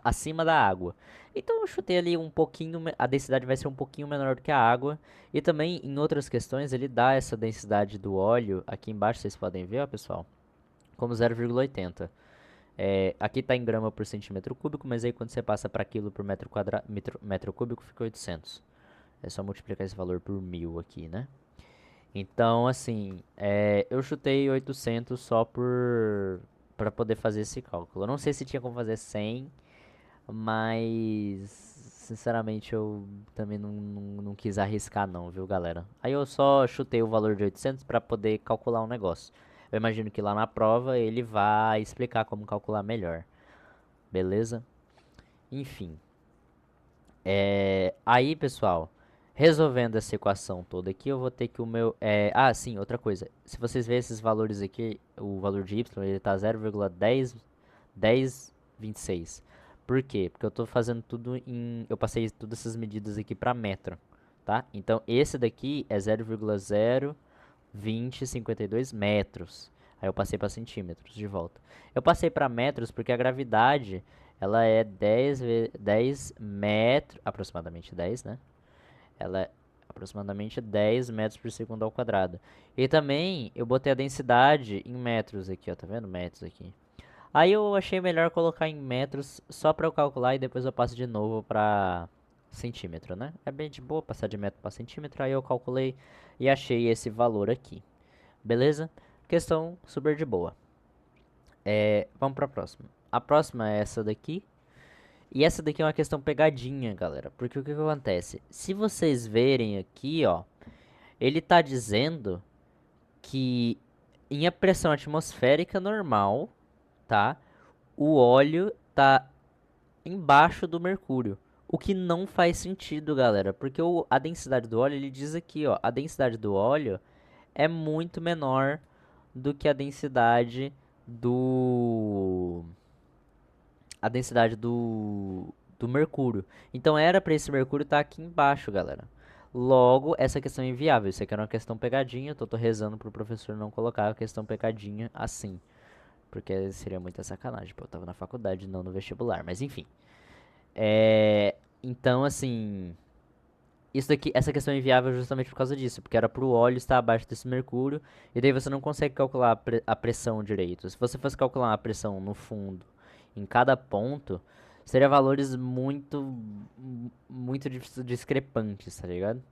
acima da água. Então eu chutei ali um pouquinho, a densidade vai ser um pouquinho menor do que a água. E também em outras questões ele dá essa densidade do óleo, aqui embaixo vocês podem ver, ó, pessoal, como 0,80. Aqui está em grama por centímetro cúbico, mas aí quando você passa para quilo por metro cúbico fica 800. É só multiplicar esse valor por 1000 aqui, né? Então, assim, eu chutei 800 só para poder fazer esse cálculo. Eu não sei se tinha como fazer 100, mas sinceramente eu também não quis arriscar não, viu, galera? Aí eu só chutei o valor de 800 para poder calcular um negócio. Eu imagino que lá na prova ele vai explicar como calcular melhor, beleza? Enfim, aí pessoal, resolvendo essa equação toda aqui, eu vou ter que o meu... sim, outra coisa. Se vocês verem esses valores aqui, o valor de y, ele tá 0,1026. Por quê? Porque eu tô fazendo tudo em... Eu passei todas essas medidas aqui para metro, tá? Então, esse daqui é 0,02052 metros. Aí eu passei para centímetros de volta. Eu passei para metros porque a gravidade, ela é 10 metros, aproximadamente 10, né? Ela é aproximadamente 10 metros por segundo ao quadrado. E também eu botei a densidade em metros aqui, ó, tá vendo? Metros aqui. Aí eu achei melhor colocar em metros só para eu calcular e depois eu passo de novo para centímetro, né? É bem de boa passar de metro para centímetro, aí eu calculei e achei esse valor aqui. Beleza? Questão super de boa. Vamos para a próxima. A próxima é essa daqui. E essa daqui é uma questão pegadinha, galera. Porque o que acontece? Se vocês verem aqui, ó, ele tá dizendo que em a pressão atmosférica normal, tá? O óleo tá embaixo do mercúrio. O que não faz sentido, galera, porque a densidade do óleo, ele diz aqui, ó, a densidade do óleo é muito menor do que do a densidade do mercúrio. Então era para esse mercúrio estar aqui embaixo, galera. Logo, essa questão é inviável. Isso aqui era uma questão pegadinha. Tô rezando pro professor não colocar a questão pegadinha assim. Porque seria muita sacanagem, pô, eu tava na faculdade, não no vestibular, mas enfim. Então, assim, isso daqui, essa questão é inviável justamente por causa disso, porque era pro óleo estar abaixo desse mercúrio, e daí você não consegue calcular a pressão direito. Se você fosse calcular a pressão no fundo, em cada ponto, seria valores muito discrepantes, tá ligado?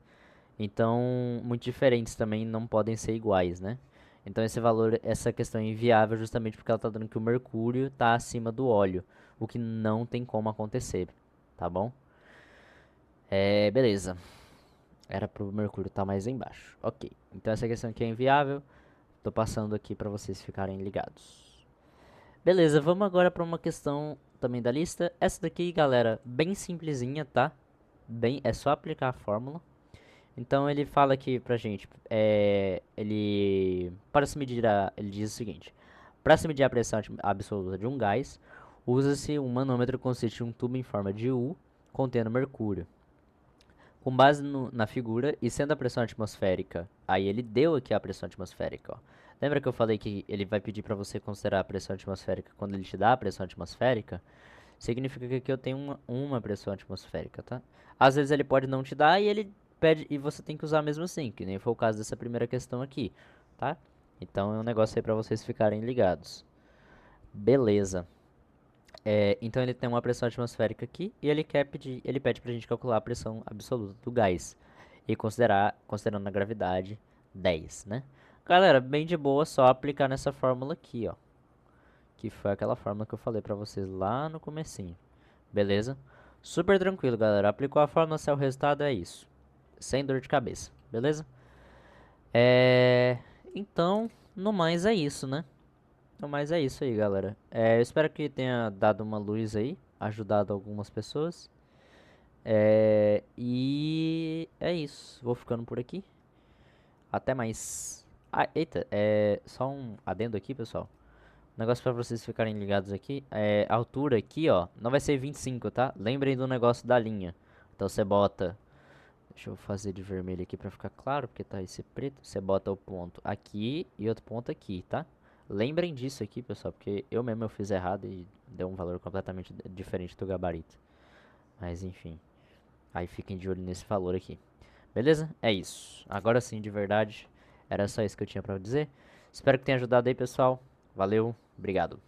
Então, muito diferentes também não podem ser iguais, né? Então esse valor, essa questão é inviável justamente porque ela está dando que o mercúrio está acima do óleo, o que não tem como acontecer, tá bom? Beleza. Era pro mercúrio estar mais embaixo. Ok. Então essa questão aqui é inviável. Tô passando aqui para vocês ficarem ligados. Beleza, vamos agora para uma questão também da lista. Essa daqui, galera, bem simplesinha, tá? É só aplicar a fórmula. Então ele fala aqui pra gente, ele diz o seguinte: para se medir a pressão absoluta de um gás, usa-se um manômetro que consiste em um tubo em forma de U contendo mercúrio. Com base na figura e sendo a pressão atmosférica, aí ele deu aqui a pressão atmosférica, ó. Lembra que eu falei que ele vai pedir para você considerar a pressão atmosférica quando ele te dá a pressão atmosférica? Significa que aqui eu tenho uma pressão atmosférica, tá? Às vezes ele pode não te dar e ele pede e você tem que usar mesmo assim, que nem foi o caso dessa primeira questão aqui, tá? Então é um negócio aí pra vocês ficarem ligados. Beleza. Então ele tem uma pressão atmosférica aqui e ele pede pra gente calcular a pressão absoluta do gás e considerando a gravidade 10, né? Galera, bem de boa, só aplicar nessa fórmula aqui, ó, que foi aquela fórmula que eu falei pra vocês lá no comecinho. Beleza? Super tranquilo, galera. Aplicou a fórmula, se o resultado é isso. Sem dor de cabeça, beleza? É... Então, no mais é isso, né? No mais é isso aí, galera. Eu espero que tenha dado uma luz aí, ajudado algumas pessoas. E é isso. Vou ficando por aqui. Até mais. Ah, eita, só um adendo aqui, pessoal. Negócio pra vocês ficarem ligados aqui. A altura aqui, ó, não vai ser 25, tá? Lembrem do negócio da linha. Então você bota. Deixa eu fazer de vermelho aqui pra ficar claro, porque tá esse preto. Você bota o ponto aqui e outro ponto aqui, tá? Lembrem disso aqui, pessoal, porque eu fiz errado e deu um valor completamente diferente do gabarito. Mas enfim. Aí fiquem de olho nesse valor aqui. Beleza? É isso. Agora sim, de verdade, era só isso que eu tinha pra dizer. Espero que tenha ajudado aí, pessoal. Valeu, obrigado.